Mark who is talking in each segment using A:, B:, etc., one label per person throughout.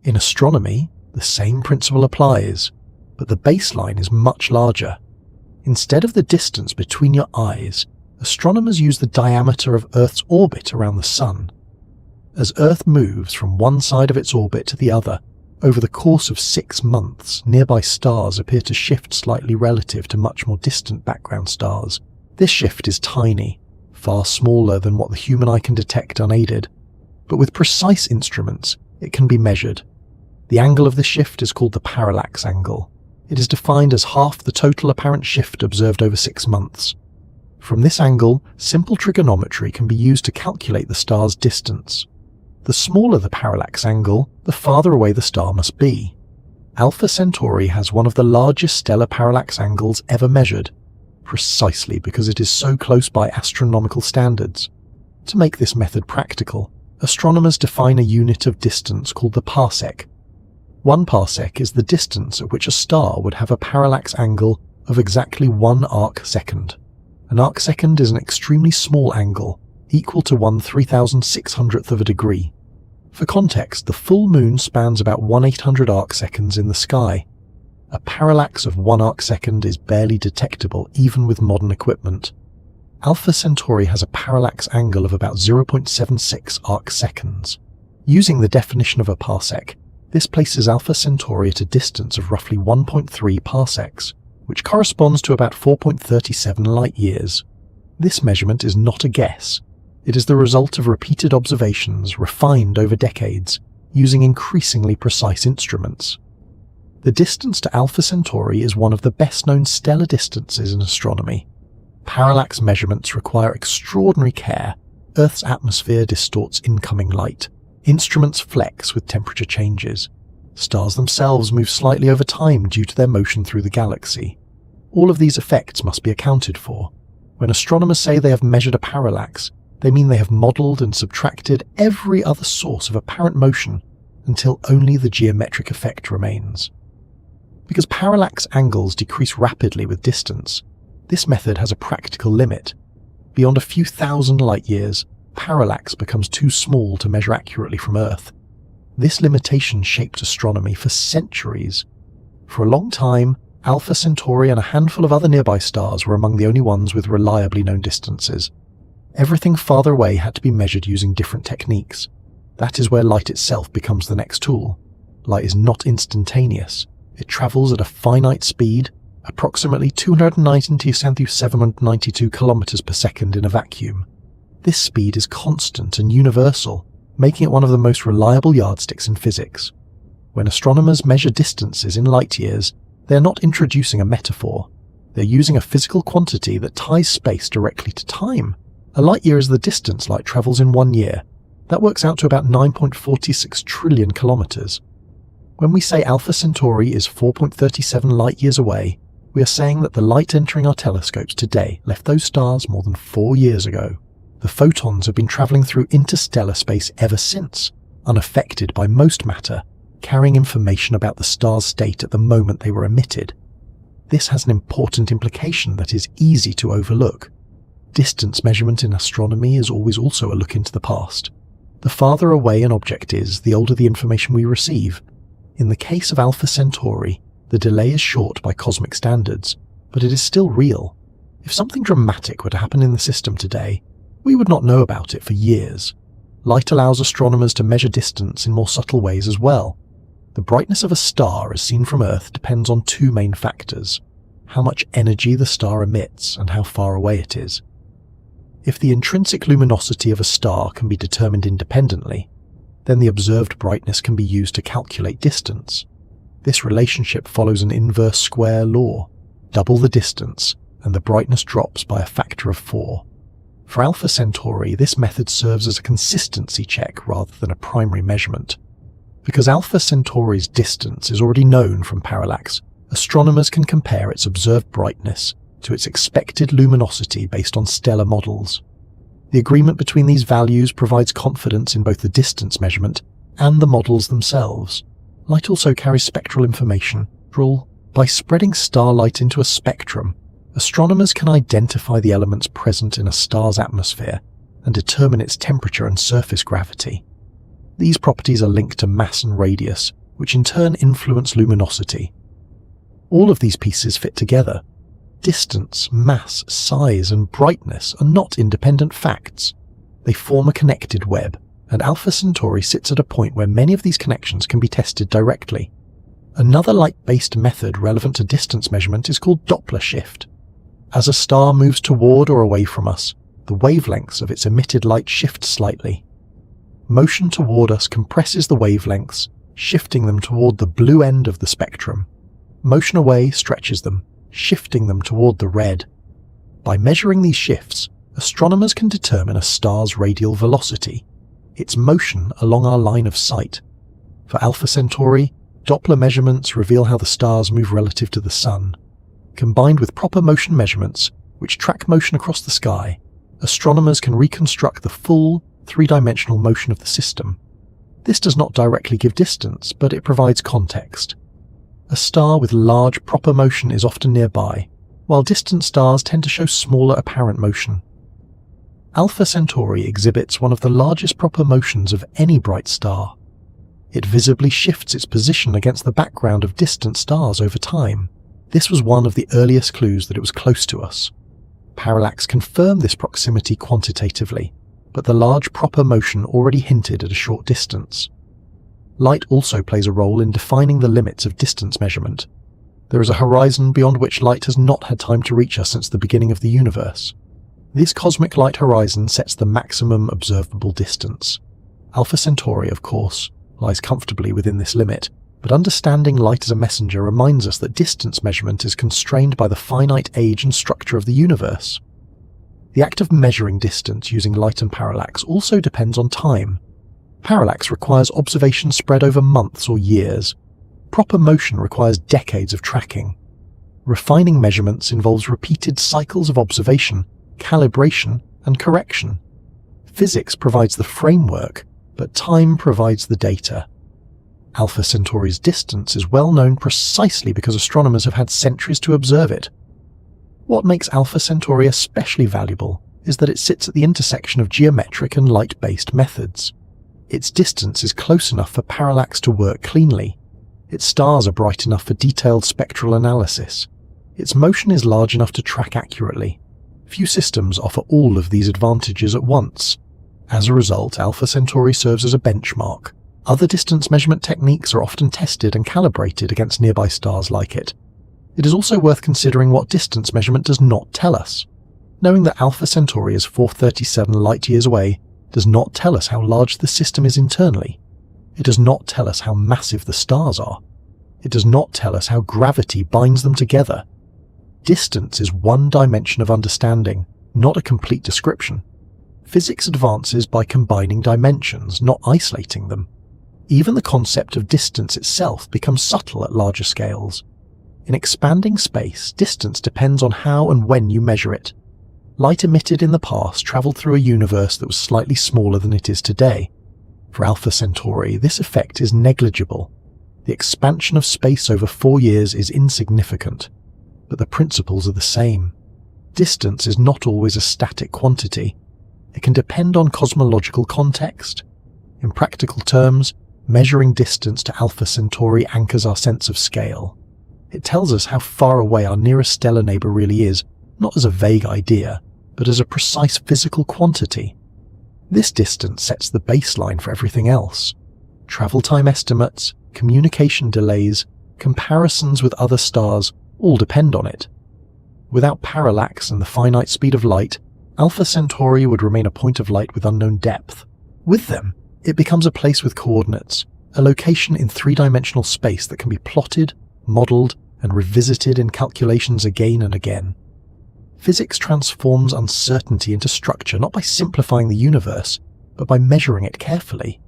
A: In astronomy, the same principle applies, but the baseline is much larger. Instead of the distance between your eyes, astronomers use the diameter of Earth's orbit around the Sun. As Earth moves from one side of its orbit to the other, over the course of 6 months, nearby stars appear to shift slightly relative to much more distant background stars. This shift is tiny, far smaller than what the human eye can detect unaided, but with precise instruments, it can be measured. The angle of the shift is called the parallax angle. It is defined as half the total apparent shift observed over 6 months. From this angle, simple trigonometry can be used to calculate the star's distance. The smaller the parallax angle, the farther away the star must be. Alpha Centauri has one of the largest stellar parallax angles ever measured, precisely because it is so close by astronomical standards. To make this method practical, astronomers define a unit of distance called the parsec. 1 parsec is the distance at which a star would have a parallax angle of exactly 1 arc-second. An arc-second is an extremely small angle, equal to 1/3600th of a degree. For context, the full moon spans about 1/800 arc-seconds in the sky. A parallax of 1 arc-second is barely detectable even with modern equipment. Alpha Centauri has a parallax angle of about 0.76 arc-seconds. Using the definition of a parsec, this places Alpha Centauri at a distance of roughly 1.3 parsecs, which corresponds to about 4.37 light-years. This measurement is not a guess. It is the result of repeated observations refined over decades, using increasingly precise instruments. The distance to Alpha Centauri is one of the best-known stellar distances in astronomy. Parallax measurements require extraordinary care. Earth's atmosphere distorts incoming light. Instruments flex with temperature changes. Stars themselves move slightly over time due to their motion through the galaxy. All of these effects must be accounted for. When astronomers say they have measured a parallax, they mean they have modelled and subtracted every other source of apparent motion until only the geometric effect remains. Because parallax angles decrease rapidly with distance, this method has a practical limit. Beyond a few thousand light-years, parallax becomes too small to measure accurately from Earth. This limitation shaped astronomy for centuries. For a long time, Alpha Centauri and a handful of other nearby stars were among the only ones with reliably known distances. Everything farther away had to be measured using different techniques. That is where light itself becomes the next tool. Light is not instantaneous. It travels at a finite speed, approximately 290,792 kilometers per second in a vacuum. This speed is constant and universal, making it one of the most reliable yardsticks in physics. When astronomers measure distances in light years, they are not introducing a metaphor. They're using a physical quantity that ties space directly to time. A light year is the distance light travels in 1 year. That works out to about 9.46 trillion kilometers. When we say Alpha Centauri is 4.37 light-years away, we are saying that the light entering our telescopes today left those stars more than 4 years ago. The photons have been travelling through interstellar space ever since, unaffected by most matter, carrying information about the star's state at the moment they were emitted. This has an important implication that is easy to overlook. Distance measurement in astronomy is always also a look into the past. The farther away an object is, the older the information we receive. In the case of Alpha Centauri, the delay is short by cosmic standards, but it is still real. If something dramatic were to happen in the system today, we would not know about it for years. Light allows astronomers to measure distance in more subtle ways as well. The brightness of a star as seen from Earth depends on 2 main factors: how much energy the star emits and how far away it is. If the intrinsic luminosity of a star can be determined independently, then the observed brightness can be used to calculate distance. This relationship follows an inverse square law: double the distance, and the brightness drops by a factor of 4. For Alpha Centauri, this method serves as a consistency check rather than a primary measurement. Because Alpha Centauri's distance is already known from parallax, astronomers can compare its observed brightness to its expected luminosity based on stellar models. The agreement between these values provides confidence in both the distance measurement and the models themselves. Light also carries spectral information. By spreading starlight into a spectrum, astronomers can identify the elements present in a star's atmosphere and determine its temperature and surface gravity. These properties are linked to mass and radius, which in turn influence luminosity. All of these pieces fit together. Distance, mass, size, and brightness are not independent facts. They form a connected web, and Alpha Centauri sits at a point where many of these connections can be tested directly. Another light-based method relevant to distance measurement is called Doppler shift. As a star moves toward or away from us, the wavelengths of its emitted light shift slightly. Motion toward us compresses the wavelengths, shifting them toward the blue end of the spectrum. Motion away stretches them, shifting them toward the red. By measuring these shifts, astronomers can determine a star's radial velocity, its motion along our line of sight. For Alpha Centauri, Doppler measurements reveal how the stars move relative to the Sun. Combined with proper motion measurements, which track motion across the sky, astronomers can reconstruct the full, three-dimensional motion of the system. This does not directly give distance, but it provides context. A star with large proper motion is often nearby, while distant stars tend to show smaller apparent motion. Alpha Centauri exhibits one of the largest proper motions of any bright star. It visibly shifts its position against the background of distant stars over time. This was one of the earliest clues that it was close to us. Parallax confirmed this proximity quantitatively, but the large proper motion already hinted at a short distance. Light also plays a role in defining the limits of distance measurement. There is a horizon beyond which light has not had time to reach us since the beginning of the universe. This cosmic light horizon sets the maximum observable distance. Alpha Centauri, of course, lies comfortably within this limit, but understanding light as a messenger reminds us that distance measurement is constrained by the finite age and structure of the universe. The act of measuring distance using light and parallax also depends on time. Parallax requires observation spread over months or years. Proper motion requires decades of tracking. Refining measurements involves repeated cycles of observation, calibration, and correction. Physics provides the framework, but time provides the data. Alpha Centauri's distance is well known precisely because astronomers have had centuries to observe it. What makes Alpha Centauri especially valuable is that it sits at the intersection of geometric and light-based methods. Its distance is close enough for parallax to work cleanly. Its stars are bright enough for detailed spectral analysis. Its motion is large enough to track accurately. Few systems offer all of these advantages at once. As a result, Alpha Centauri serves as a benchmark. Other distance measurement techniques are often tested and calibrated against nearby stars like it. It is also worth considering what distance measurement does not tell us. Knowing that Alpha Centauri is 437 light-years away does not tell us how large the system is internally. It does not tell us how massive the stars are. It does not tell us how gravity binds them together. Distance is one dimension of understanding, not a complete description. Physics advances by combining dimensions, not isolating them. Even the concept of distance itself becomes subtle at larger scales. In expanding space, distance depends on how and when you measure it. Light emitted in the past traveled through a universe that was slightly smaller than it is today. For Alpha Centauri, this effect is negligible. The expansion of space over 4 years is insignificant, but the principles are the same. Distance is not always a static quantity. It can depend on cosmological context. In practical terms, measuring distance to Alpha Centauri anchors our sense of scale. It tells us how far away our nearest stellar neighbour really is, not as a vague idea, but as a precise physical quantity. This distance sets the baseline for everything else. Travel time estimates, communication delays, comparisons with other stars all depend on it. Without parallax and the finite speed of light, Alpha Centauri would remain a point of light with unknown depth. With them, it becomes a place with coordinates, a location in three-dimensional space that can be plotted, modelled, and revisited in calculations again and again. Physics transforms uncertainty into structure not by simplifying the universe, but by measuring it carefully.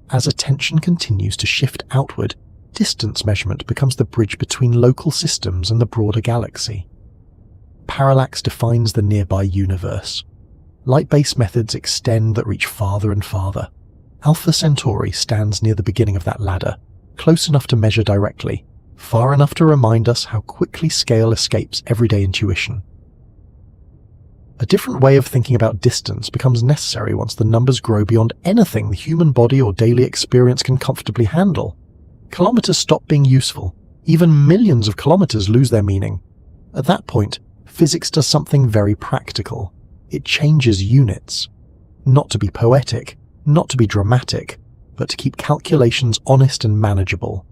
A: As attention continues to shift outward, distance measurement becomes the bridge between local systems and the broader galaxy. Parallax defines the nearby universe. Light-based methods extend that reach farther and farther. Alpha Centauri stands near the beginning of that ladder, close enough to measure directly, far enough to remind us how quickly scale escapes everyday intuition. A different way of thinking about distance becomes necessary once the numbers grow beyond anything the human body or daily experience can comfortably handle. Kilometers stop being useful. Even millions of kilometers lose their meaning. At that point, physics does something very practical. It changes units. Not to be poetic, not to be dramatic, but to keep calculations honest and manageable.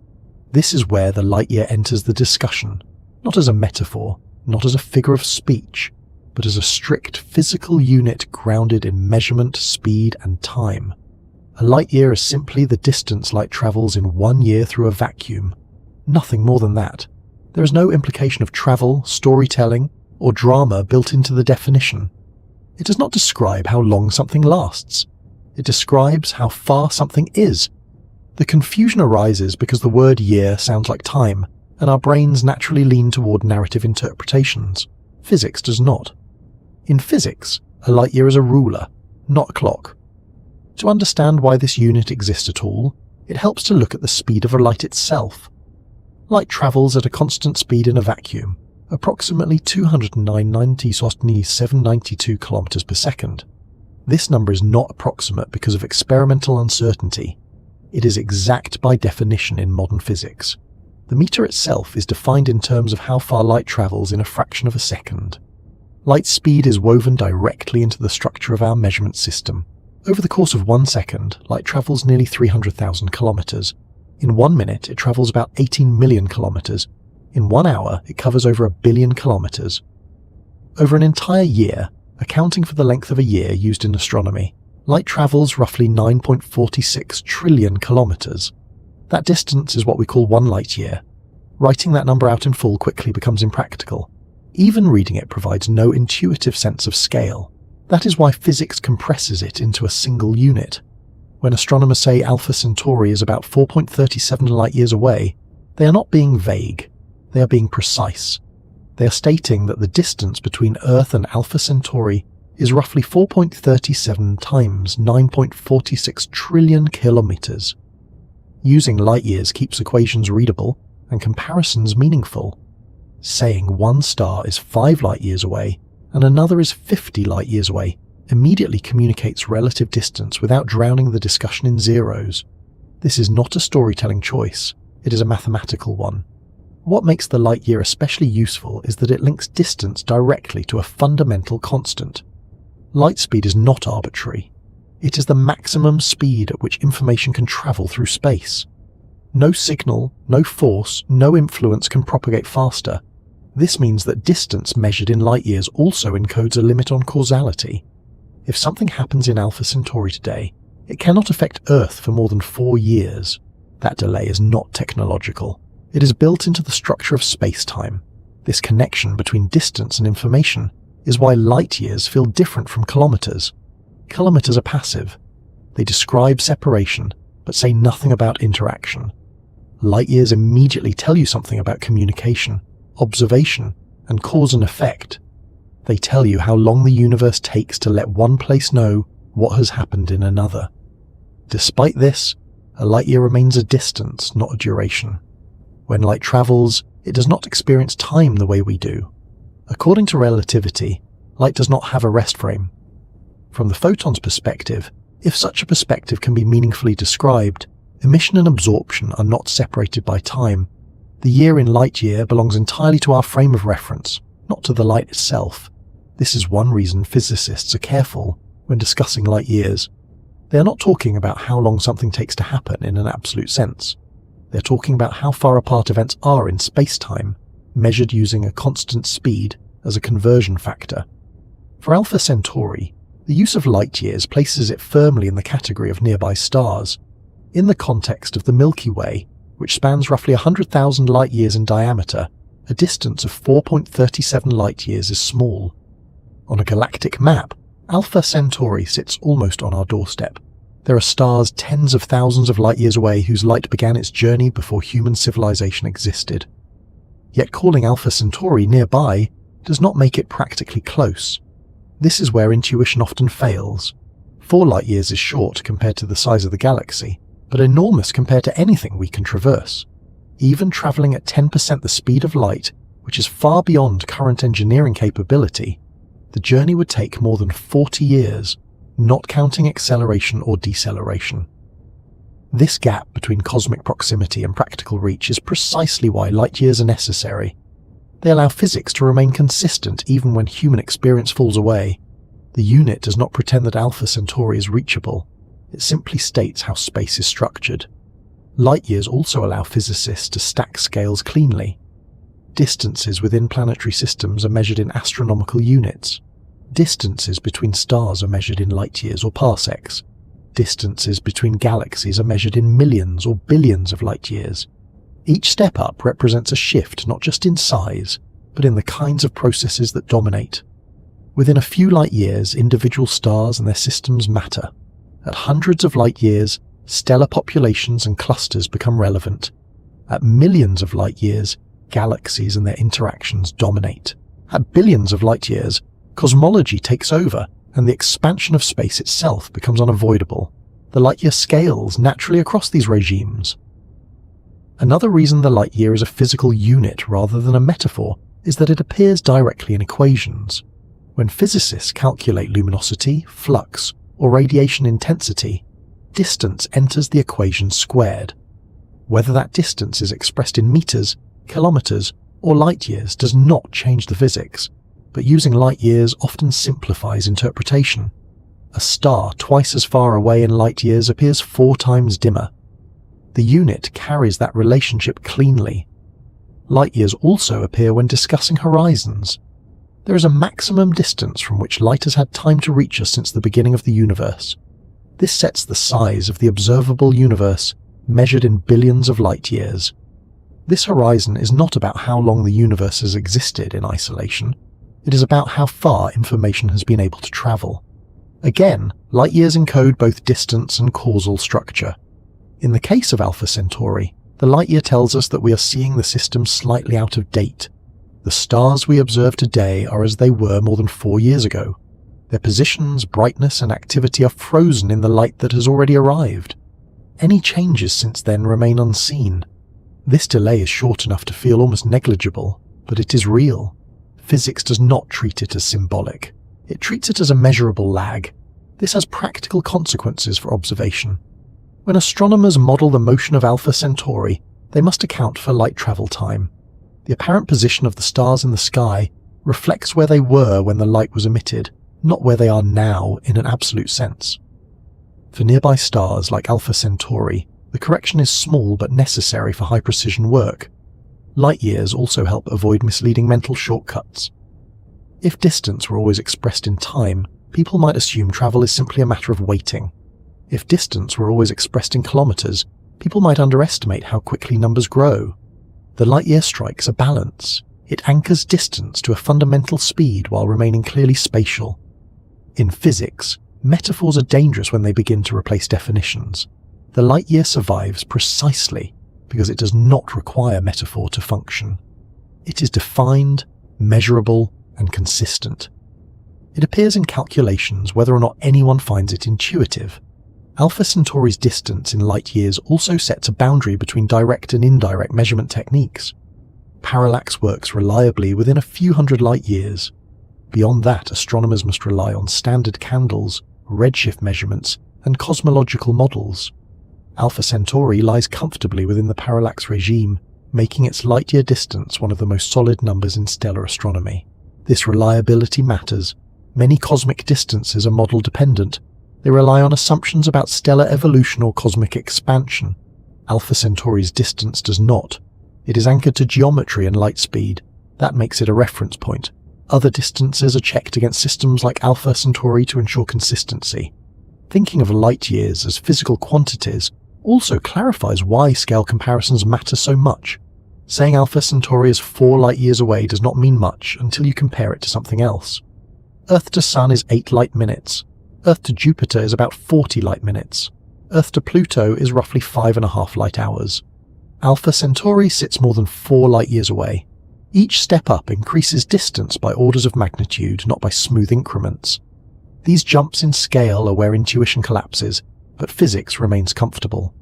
A: This is where the light year enters the discussion, not as a metaphor, not as a figure of speech, but as a strict physical unit grounded in measurement, speed, and time. A light year is simply the distance light travels in 1 year through a vacuum. Nothing more than that. There is no implication of travel, storytelling, or drama built into the definition. It does not describe how long something lasts. It describes how far something is. The confusion arises because the word year sounds like time, and our brains naturally lean toward narrative interpretations. Physics does not. In physics, a light year is a ruler, not a clock. To understand why this unit exists at all, it helps to look at the speed of a light itself. Light travels at a constant speed in a vacuum, approximately 209,792 km per second. This number is not approximate because of experimental uncertainty. It is exact by definition in modern physics. The meter itself is defined in terms of how far light travels in a fraction of a second. Light speed is woven directly into the structure of our measurement system. Over the course of 1 second, light travels nearly 300,000 kilometers. In 1 minute, it travels about 18 million kilometers. In 1 hour, it covers over 1 billion kilometers. Over an entire year, accounting for the length of a year used in astronomy, light travels roughly 9.46 trillion kilometers. That distance is what we call 1 light year. Writing that number out in full quickly becomes impractical. Even reading it provides no intuitive sense of scale. That is why physics compresses it into a single unit. When astronomers say Alpha Centauri is about 4.37 light-years away, they are not being vague. They are being precise. They are stating that the distance between Earth and Alpha Centauri is roughly 4.37 times 9.46 trillion kilometers. Using light-years keeps equations readable and comparisons meaningful. Saying one star is 5 light-years away and another is 50 light-years away immediately communicates relative distance without drowning the discussion in zeros. This is not a storytelling choice, it is a mathematical one. What makes the light year especially useful is that it links distance directly to a fundamental constant. Light speed is not arbitrary. It is the maximum speed at which information can travel through space. No signal, no force, no influence can propagate faster. This means that distance measured in light years also encodes a limit on causality. If something happens in Alpha Centauri today, it cannot affect Earth for more than 4 years. That delay is not technological. It is built into the structure of space-time. This connection between distance and information is why light years feel different from kilometers. Kilometers are passive. They describe separation, but say nothing about interaction. Light years immediately tell you something about communication, observation, and cause and effect. They tell you how long the universe takes to let one place know what has happened in another. Despite this, a light year remains a distance, not a duration. When light travels, it does not experience time the way we do. According to relativity, light does not have a rest frame. From the photon's perspective, if such a perspective can be meaningfully described, emission and absorption are not separated by time. The year in light year belongs entirely to our frame of reference, not to the light itself. This is one reason physicists are careful when discussing light years. They are not talking about how long something takes to happen in an absolute sense. They are talking about how far apart events are in space-time, measured using a constant speed as a conversion factor. For Alpha Centauri, the use of light years places it firmly in the category of nearby stars. In the context of the Milky Way, which spans roughly 100,000 light-years in diameter, a distance of 4.37 light-years is small. On a galactic map, Alpha Centauri sits almost on our doorstep. There are stars tens of thousands of light-years away whose light began its journey before human civilization existed. Yet calling Alpha Centauri nearby does not make it practically close. This is where intuition often fails. 4 light-years is short compared to the size of the galaxy, but enormous compared to anything we can traverse. Even travelling at 10% the speed of light, which is far beyond current engineering capability, the journey would take more than 40 years, not counting acceleration or deceleration. This gap between cosmic proximity and practical reach is precisely why light years are necessary. They allow physics to remain consistent even when human experience falls away. The unit does not pretend that Alpha Centauri is reachable. It simply states how space is structured. Light years also allow physicists to stack scales cleanly. Distances within planetary systems are measured in astronomical units. Distances between stars are measured in light years or parsecs. Distances between galaxies are measured in millions or billions of light years. Each step up represents a shift not just in size, but in the kinds of processes that dominate. Within a few light years, individual stars and their systems matter. At hundreds of light years, stellar populations and clusters become relevant. At millions of light years, galaxies and their interactions dominate. At billions of light years, cosmology takes over, and the expansion of space itself becomes unavoidable. The light year scales naturally across these regimes. Another reason the light year is a physical unit rather than a metaphor is that it appears directly in equations. When physicists calculate luminosity, flux, or radiation intensity, distance enters the equation squared. Whether that distance is expressed in meters, kilometers, or light years does not change the physics, but using light years often simplifies interpretation. A star twice as far away in light years appears 4 times dimmer. The unit carries that relationship cleanly. Light years also appear when discussing horizons. There is a maximum distance from which light has had time to reach us since the beginning of the universe. This sets the size of the observable universe, measured in billions of light years. This horizon is not about how long the universe has existed in isolation. It is about how far information has been able to travel. Again, light years encode both distance and causal structure. In the case of Alpha Centauri, the light year tells us that we are seeing the system slightly out of date. The stars we observe today are as they were more than 4 years ago. Their positions, brightness, and activity are frozen in the light that has already arrived. Any changes since then remain unseen. This delay is short enough to feel almost negligible, but it is real. Physics does not treat it as symbolic. It treats it as a measurable lag. This has practical consequences for observation. When astronomers model the motion of Alpha Centauri, they must account for light travel time. The apparent position of the stars in the sky reflects where they were when the light was emitted, not where they are now in an absolute sense. For nearby stars like Alpha Centauri, the correction is small but necessary for high-precision work. Light years also help avoid misleading mental shortcuts. If distance were always expressed in time, people might assume travel is simply a matter of waiting. If distance were always expressed in kilometers, people might underestimate how quickly numbers grow. The light year strikes a balance. It anchors distance to a fundamental speed while remaining clearly spatial. In physics, metaphors are dangerous when they begin to replace definitions. The light year survives precisely because it does not require metaphor to function. It is defined, measurable, and consistent. It appears in calculations whether or not anyone finds it intuitive. Alpha Centauri's distance in light years also sets a boundary between direct and indirect measurement techniques. Parallax works reliably within a few hundred light years. Beyond that, astronomers must rely on standard candles, redshift measurements, and cosmological models. Alpha Centauri lies comfortably within the parallax regime, making its light-year distance one of the most solid numbers in stellar astronomy. This reliability matters. Many cosmic distances are model-dependent. They rely on assumptions about stellar evolution or cosmic expansion. Alpha Centauri's distance does not. It is anchored to geometry and light speed. That makes it a reference point. Other distances are checked against systems like Alpha Centauri to ensure consistency. Thinking of light years as physical quantities also clarifies why scale comparisons matter so much. Saying Alpha Centauri is 4 light years away does not mean much until you compare it to something else. Earth to Sun is 8 light minutes. Earth to Jupiter is about 40 light minutes. Earth to Pluto is roughly 5.5 light hours. Alpha Centauri sits more than 4 light years away. Each step up increases distance by orders of magnitude, not by smooth increments. These jumps in scale are where intuition collapses, but physics remains comfortable.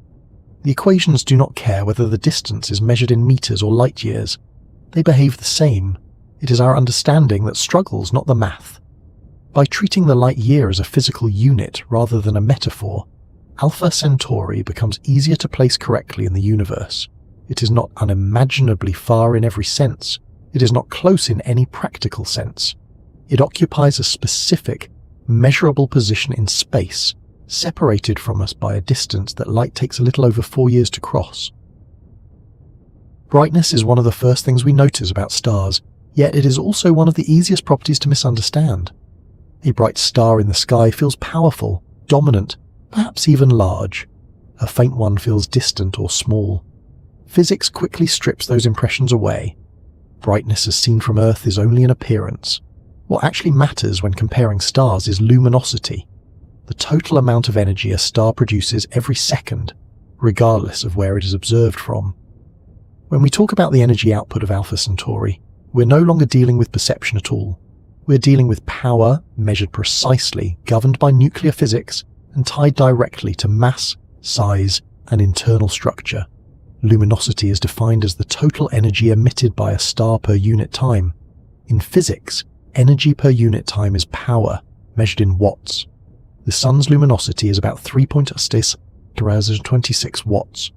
A: The equations do not care whether the distance is measured in meters or light years. They behave the same. It is our understanding that struggles, not the math. By treating the light year as a physical unit rather than a metaphor, Alpha Centauri becomes easier to place correctly in the universe. It is not unimaginably far in every sense. It is not close in any practical sense. It occupies a specific, measurable position in space, separated from us by a distance that light takes a little over 4 years to cross. Brightness is one of the first things we notice about stars, yet it is also one of the easiest properties to misunderstand. A bright star in the sky feels powerful, dominant, perhaps even large. A faint one feels distant or small. Physics quickly strips those impressions away. Brightness as seen from Earth is only an appearance. What actually matters when comparing stars is luminosity, the total amount of energy a star produces every second, regardless of where it is observed from. When we talk about the energy output of Alpha Centauri, we're no longer dealing with perception at all. We're dealing with power, measured precisely, governed by nuclear physics, and tied directly to mass, size, and internal structure. Luminosity is defined as the total energy emitted by a star per unit time. In physics, energy per unit time is power, measured in watts. The sun's luminosity is about 3.26 watts.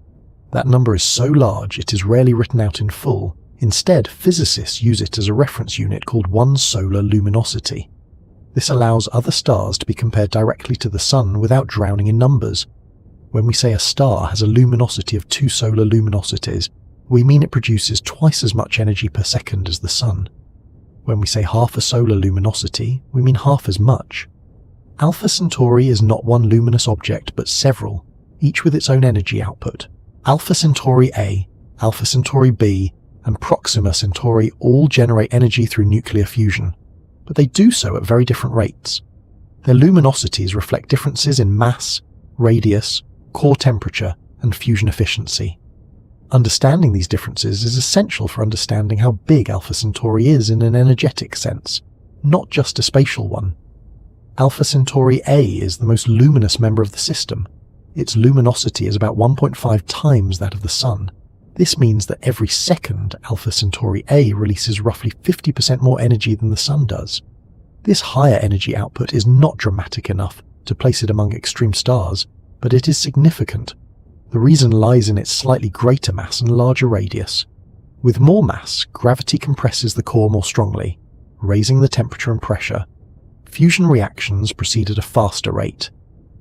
A: That number is so large it is rarely written out in full. Instead, physicists use it as a reference unit called 1 solar luminosity. This allows other stars to be compared directly to the sun without drowning in numbers. When we say a star has a luminosity of 2 solar luminosities, we mean it produces twice as much energy per second as the sun. When we say half a solar luminosity, we mean half as much. Alpha Centauri is not one luminous object but several, each with its own energy output. Alpha Centauri A, Alpha Centauri B, and Proxima Centauri all generate energy through nuclear fusion, but they do so at very different rates. Their luminosities reflect differences in mass, radius, core temperature, and fusion efficiency. Understanding these differences is essential for understanding how big Alpha Centauri is in an energetic sense, not just a spatial one. Alpha Centauri A is the most luminous member of the system. Its luminosity is about 1.5 times that of the Sun. This means that every second Alpha Centauri A releases roughly 50% more energy than the Sun does. This higher energy output is not dramatic enough to place it among extreme stars, but it is significant. The reason lies in its slightly greater mass and larger radius. With more mass, gravity compresses the core more strongly, raising the temperature and pressure. Fusion reactions proceed at a faster rate.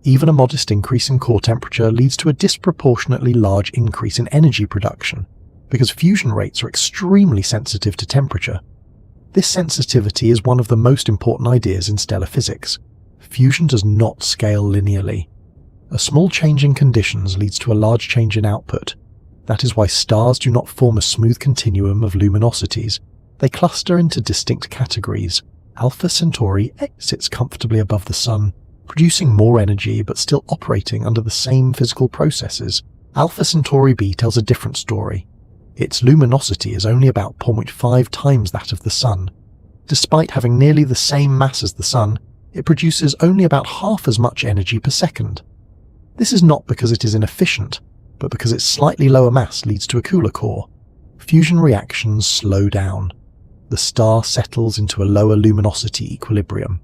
A: Even a modest increase in core temperature leads to a disproportionately large increase in energy production, because fusion rates are extremely sensitive to temperature. This sensitivity is one of the most important ideas in stellar physics. Fusion does not scale linearly. A small change in conditions leads to a large change in output. That is why stars do not form a smooth continuum of luminosities. They cluster into distinct categories. Alpha Centauri A sits comfortably above the Sun, producing more energy but still operating under the same physical processes. Alpha Centauri B tells a different story. Its luminosity is only about 0.5 times that of the Sun. Despite having nearly the same mass as the Sun, it produces only about half as much energy per second. This is not because it is inefficient, but because its slightly lower mass leads to a cooler core. Fusion reactions slow down. The star settles into a lower luminosity equilibrium.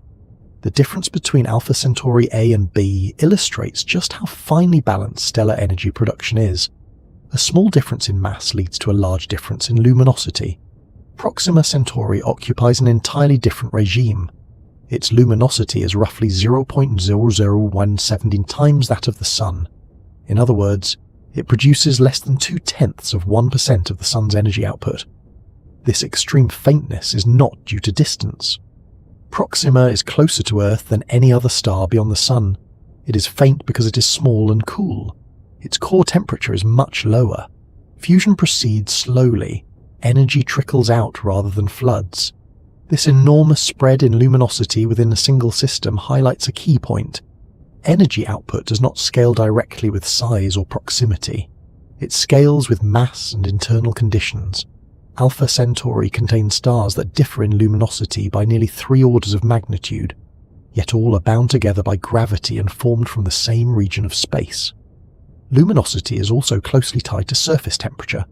A: The difference between Alpha Centauri A and B illustrates just how finely balanced stellar energy production is. A small difference in mass leads to a large difference in luminosity. Proxima Centauri occupies an entirely different regime. Its luminosity is roughly 0.0017 times that of the Sun. In other words, it produces less than 0.2% of the Sun's energy output. This extreme faintness is not due to distance. Proxima is closer to Earth than any other star beyond the Sun. It is faint because it is small and cool. Its core temperature is much lower. Fusion proceeds slowly. Energy trickles out rather than floods. This enormous spread in luminosity within a single system highlights a key point. Energy output does not scale directly with size or proximity. It scales with mass and internal conditions. Alpha Centauri contains stars that differ in luminosity by nearly 3 orders of magnitude, yet all are bound together by gravity and formed from the same region of space. Luminosity is also closely tied to surface temperature.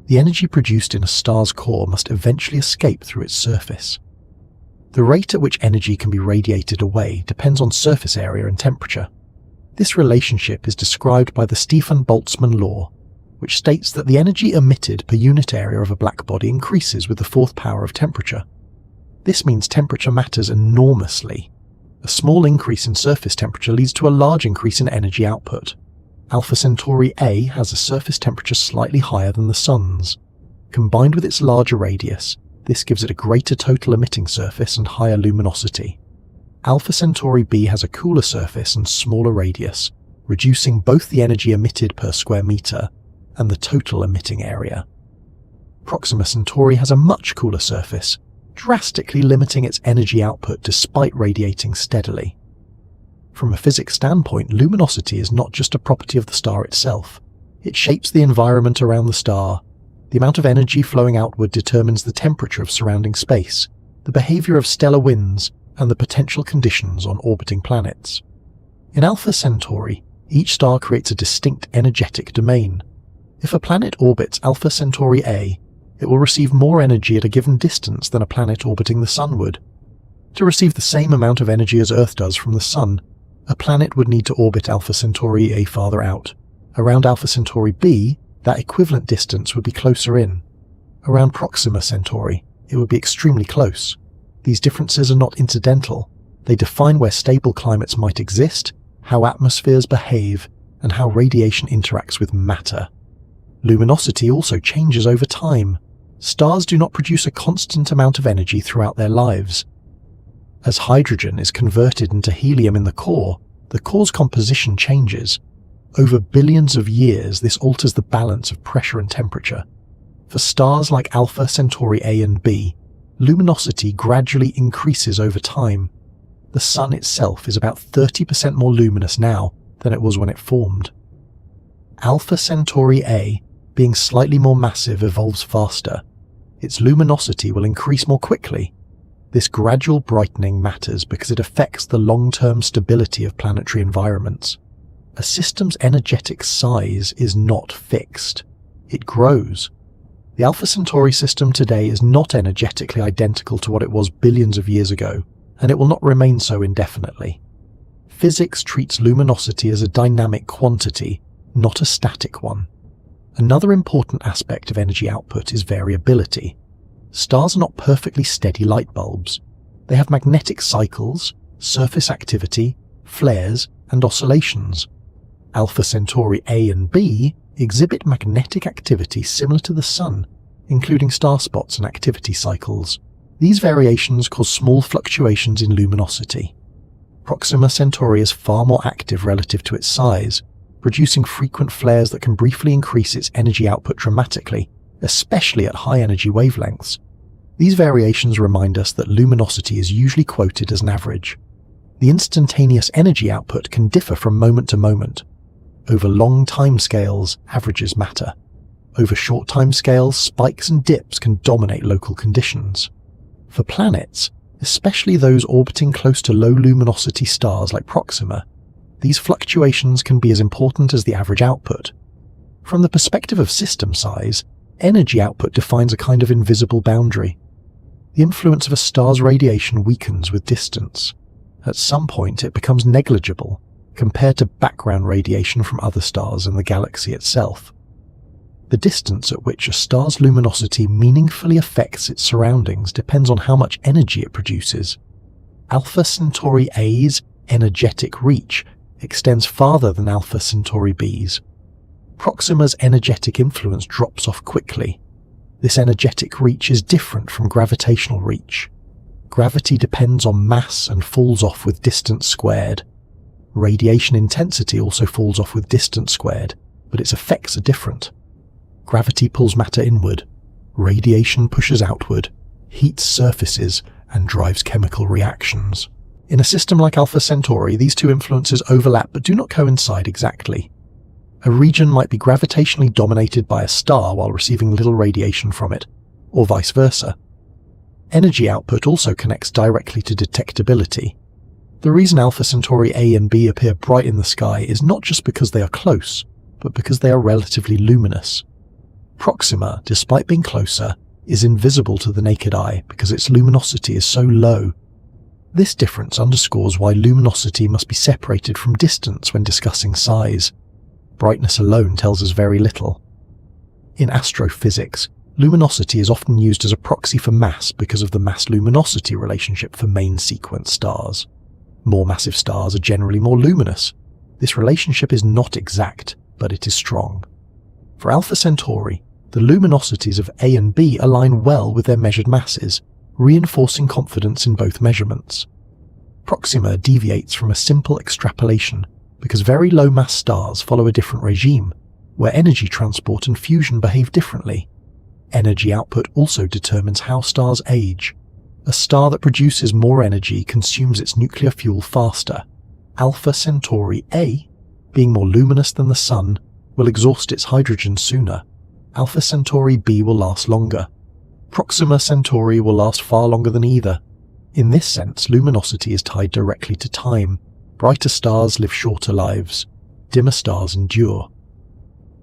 A: The energy produced in a star's core must eventually escape through its surface. The rate at which energy can be radiated away depends on surface area and temperature. This relationship is described by the Stefan-Boltzmann law, which states that the energy emitted per unit area of a black body increases with the fourth power of temperature. This means temperature matters enormously. A small increase in surface temperature leads to a large increase in energy output. Alpha Centauri A has a surface temperature slightly higher than the Sun's. Combined with its larger radius, this gives it a greater total emitting surface and higher luminosity. Alpha Centauri B has a cooler surface and smaller radius, reducing both the energy emitted per square meter and the total emitting area. Proxima Centauri has a much cooler surface, drastically limiting its energy output despite radiating steadily. From a physics standpoint, luminosity is not just a property of the star itself. It shapes the environment around the star. The amount of energy flowing outward determines the temperature of surrounding space, the behavior of stellar winds, and the potential conditions on orbiting planets. In Alpha Centauri, each star creates a distinct energetic domain. If a planet orbits Alpha Centauri A, it will receive more energy at a given distance than a planet orbiting the Sun would. To receive the same amount of energy as Earth does from the Sun, a planet would need to orbit Alpha Centauri A farther out. Around Alpha Centauri B, that equivalent distance would be closer in. Around Proxima Centauri, it would be extremely close. These differences are not incidental. They define where stable climates might exist, how atmospheres behave, and how radiation interacts with matter. Luminosity also changes over time. Stars do not produce a constant amount of energy throughout their lives. As hydrogen is converted into helium in the core's composition changes. Over billions of years, this alters the balance of pressure and temperature. For stars like Alpha Centauri A and B, luminosity gradually increases over time. The Sun itself is about 30% more luminous now than it was when it formed. Alpha Centauri A, being slightly more massive, evolves faster. Its luminosity will increase more quickly. This gradual brightening matters because it affects the long-term stability of planetary environments. A system's energetic size is not fixed. It grows. The Alpha Centauri system today is not energetically identical to what it was billions of years ago, and it will not remain so indefinitely. Physics treats luminosity as a dynamic quantity, not a static one. Another important aspect of energy output is variability. Stars are not perfectly steady light bulbs. They have magnetic cycles, surface activity, flares, and oscillations. Alpha Centauri A and B exhibit magnetic activity similar to the Sun, including star spots and activity cycles. These variations cause small fluctuations in luminosity. Proxima Centauri is far more active relative to its size, producing frequent flares that can briefly increase its energy output dramatically, especially at high energy wavelengths. These variations remind us that luminosity is usually quoted as an average. The instantaneous energy output can differ from moment to moment. Over long timescales, averages matter. Over short timescales, spikes and dips can dominate local conditions. For planets, especially those orbiting close to low luminosity stars like Proxima, these fluctuations can be as important as the average output. From the perspective of system size, energy output defines a kind of invisible boundary. The influence of a star's radiation weakens with distance. At some point, it becomes negligible, compared to background radiation from other stars and the galaxy itself. The distance at which a star's luminosity meaningfully affects its surroundings depends on how much energy it produces. Alpha Centauri A's energetic reach extends farther than Alpha Centauri B's. Proxima's energetic influence drops off quickly. This energetic reach is different from gravitational reach. Gravity depends on mass and falls off with distance squared. Radiation intensity also falls off with distance squared, but its effects are different. Gravity pulls matter inward. Radiation pushes outward, heats surfaces, and drives chemical reactions. In a system like Alpha Centauri, these two influences overlap but do not coincide exactly. A region might be gravitationally dominated by a star while receiving little radiation from it, or vice versa. Energy output also connects directly to detectability. The reason Alpha Centauri A and B appear bright in the sky is not just because they are close, but because they are relatively luminous. Proxima, despite being closer, is invisible to the naked eye because its luminosity is so low. This difference underscores why luminosity must be separated from distance when discussing size. Brightness alone tells us very little. In astrophysics, luminosity is often used as a proxy for mass because of the mass-luminosity relationship for main sequence stars. More massive stars are generally more luminous. This relationship is not exact, but it is strong. For Alpha Centauri, the luminosities of A and B align well with their measured masses, reinforcing confidence in both measurements. Proxima deviates from a simple extrapolation because very low-mass stars follow a different regime, where energy transport and fusion behave differently. Energy output also determines how stars age. A star that produces more energy consumes its nuclear fuel faster. Alpha Centauri A, being more luminous than the Sun, will exhaust its hydrogen sooner. Alpha Centauri B will last longer. Proxima Centauri will last far longer than either. In this sense, luminosity is tied directly to time. Brighter stars live shorter lives. Dimmer stars endure.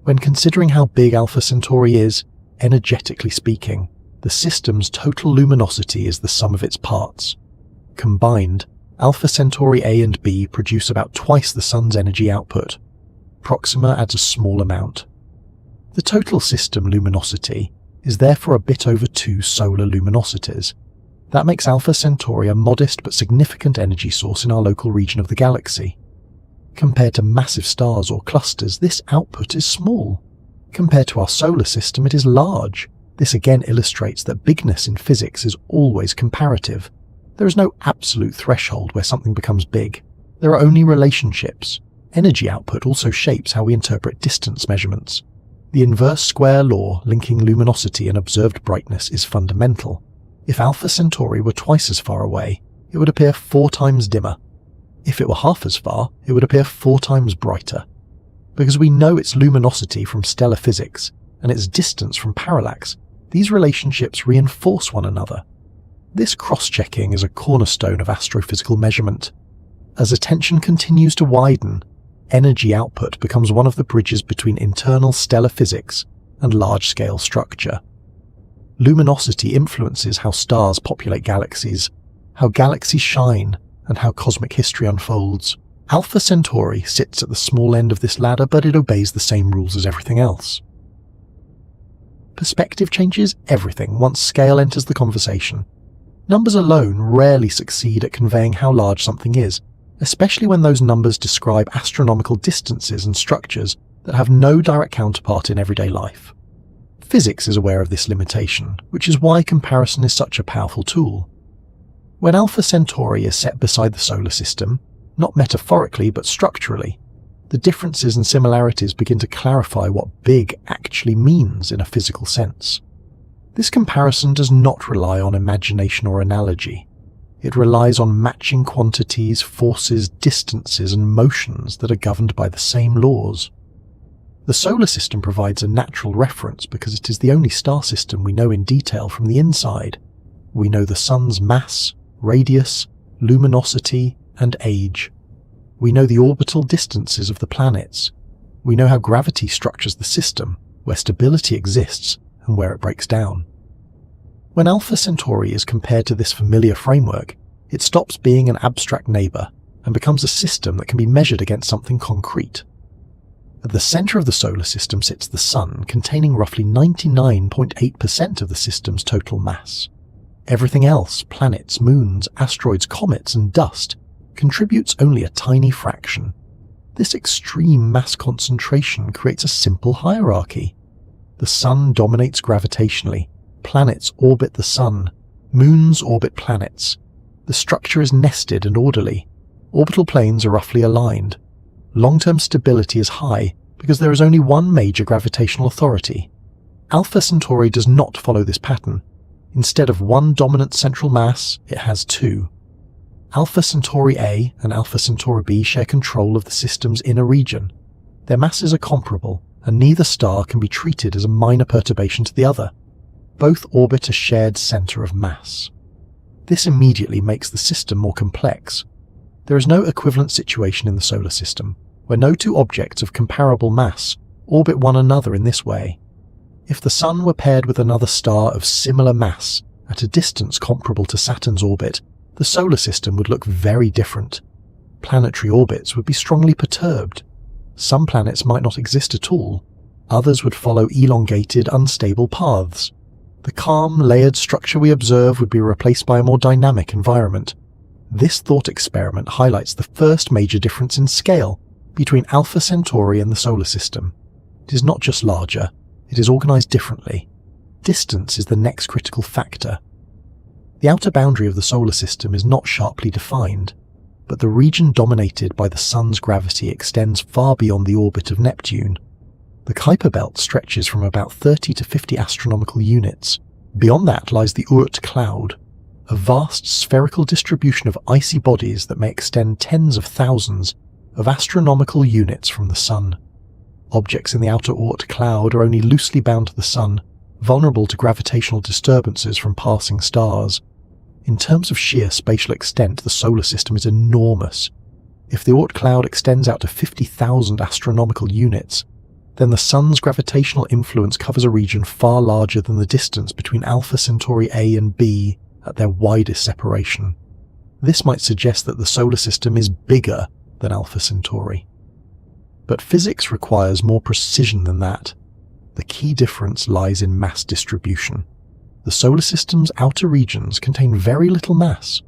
A: When considering how big Alpha Centauri is, energetically speaking, the system's total luminosity is the sum of its parts. Combined, Alpha Centauri A and B produce about twice the Sun's energy output. Proxima adds a small amount. The total system luminosity is therefore a bit over 2 solar luminosities. That makes Alpha Centauri a modest but significant energy source in our local region of the galaxy. Compared to massive stars or clusters, this output is small. Compared to our solar system, it is large. This again illustrates that bigness in physics is always comparative. There is no absolute threshold where something becomes big. There are only relationships. Energy output also shapes how we interpret distance measurements. The inverse square law linking luminosity and observed brightness is fundamental. If Alpha Centauri were twice as far away, it would appear 4 times dimmer. If it were half as far, it would appear 4 times brighter. Because we know its luminosity from stellar physics and its distance from parallax, these relationships reinforce one another. This cross-checking is a cornerstone of astrophysical measurement. As attention continues to widen, energy output becomes one of the bridges between internal stellar physics and large-scale structure. Luminosity influences how stars populate galaxies, how galaxies shine, and how cosmic history unfolds. Alpha Centauri sits at the small end of this ladder, but it obeys the same rules as everything else. Perspective changes everything once scale enters the conversation. Numbers alone rarely succeed at conveying how large something is, especially when those numbers describe astronomical distances and structures that have no direct counterpart in everyday life. Physics is aware of this limitation, which is why comparison is such a powerful tool. When Alpha Centauri is set beside the solar system, not metaphorically but structurally, the differences and similarities begin to clarify what big actually means in a physical sense. This comparison does not rely on imagination or analogy. It relies on matching quantities, forces, distances, and motions that are governed by the same laws. The solar system provides a natural reference because it is the only star system we know in detail from the inside. We know the Sun's mass, radius, luminosity, and age. We know the orbital distances of the planets. We know how gravity structures the system, where stability exists and where it breaks down. When Alpha Centauri is compared to this familiar framework, it stops being an abstract neighbour and becomes a system that can be measured against something concrete. At the centre of the solar system sits the Sun, containing roughly 99.8% of the system's total mass. Everything else, planets, moons, asteroids, comets, and dust, contributes only a tiny fraction. This extreme mass concentration creates a simple hierarchy. The Sun dominates gravitationally, planets orbit the Sun, moons orbit planets. The structure is nested and orderly. Orbital planes are roughly aligned. Long-term stability is high because there is only one major gravitational authority. Alpha Centauri does not follow this pattern. Instead of one dominant central mass, it has 2. Alpha Centauri A and Alpha Centauri B share control of the system's inner region. Their masses are comparable, and neither star can be treated as a minor perturbation to the other. Both orbit a shared centre of mass. This immediately makes the system more complex. There is no equivalent situation in the solar system, where no two objects of comparable mass orbit one another in this way. If the Sun were paired with another star of similar mass at a distance comparable to Saturn's orbit, the solar system would look very different. Planetary orbits would be strongly perturbed. Some planets might not exist at all. Others would follow elongated, unstable paths. The calm, layered structure we observe would be replaced by a more dynamic environment. This thought experiment highlights the first major difference in scale between Alpha Centauri and the solar system. It is not just larger, it is organized differently. Distance is the next critical factor. The outer boundary of the solar system is not sharply defined, but the region dominated by the Sun's gravity extends far beyond the orbit of Neptune. The Kuiper belt stretches from about 30 to 50 astronomical units. Beyond that lies the Oort cloud, a vast spherical distribution of icy bodies that may extend tens of thousands of astronomical units from the Sun. Objects in the outer Oort cloud are only loosely bound to the Sun, vulnerable to gravitational disturbances from passing stars. In terms of sheer spatial extent, the solar system is enormous. If the Oort cloud extends out to 50,000 astronomical units, then the Sun's gravitational influence covers a region far larger than the distance between Alpha Centauri A and B at their widest separation. This might suggest that the solar system is bigger than Alpha Centauri. But physics requires more precision than that. The key difference lies in mass distribution. The solar system's outer regions contain very little mass.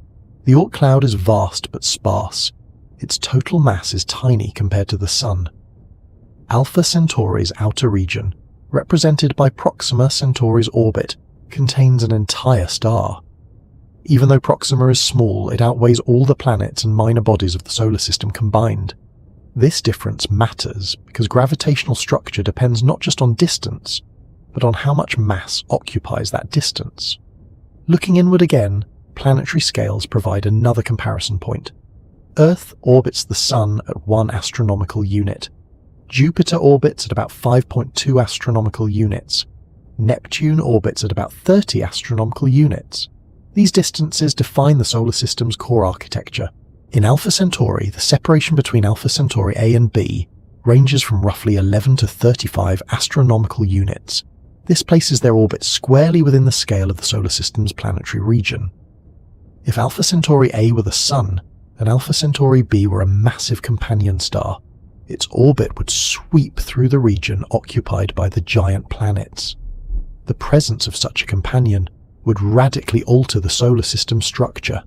A: The Oort cloud is vast but sparse. Its total mass is tiny compared to the Sun. Alpha Centauri's outer region, represented by Proxima Centauri's orbit, contains an entire star. Even though Proxima is small, it outweighs all the planets and minor bodies of the solar system combined. This difference matters because gravitational structure depends not just on distance, but on how much mass occupies that distance. Looking inward again, planetary scales provide another comparison point. Earth orbits the Sun at 1 astronomical unit. Jupiter orbits at about 5.2 astronomical units. Neptune orbits at about 30 astronomical units. These distances define the solar system's core architecture. In Alpha Centauri, the separation between Alpha Centauri A and B ranges from roughly 11 to 35 astronomical units. This places their orbit squarely within the scale of the solar system's planetary region. If Alpha Centauri A were the Sun, and Alpha Centauri B were a massive companion star, its orbit would sweep through the region occupied by the giant planets. The presence of such a companion would radically alter the solar system's structure.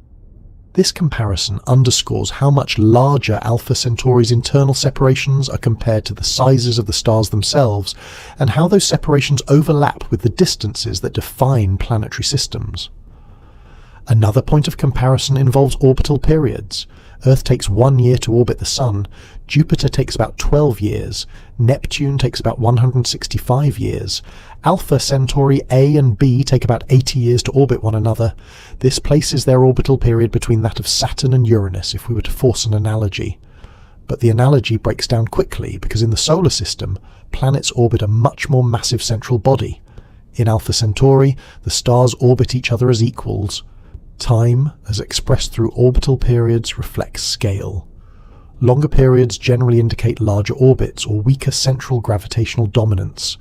A: This comparison underscores how much larger Alpha Centauri's internal separations are compared to the sizes of the stars themselves, and how those separations overlap with the distances that define planetary systems. Another point of comparison involves orbital periods. Earth takes 1 year to orbit the Sun, Jupiter takes about 12 years, Neptune takes about 165 years, Alpha Centauri A and B take about 80 years to orbit one another. This places their orbital period between that of Saturn and Uranus if we were to force an analogy. But the analogy breaks down quickly because in the solar system, planets orbit a much more massive central body. In Alpha Centauri, the stars orbit each other as equals. Time, as expressed through orbital periods, reflects scale. Longer periods generally indicate larger orbits or weaker central gravitational dominance.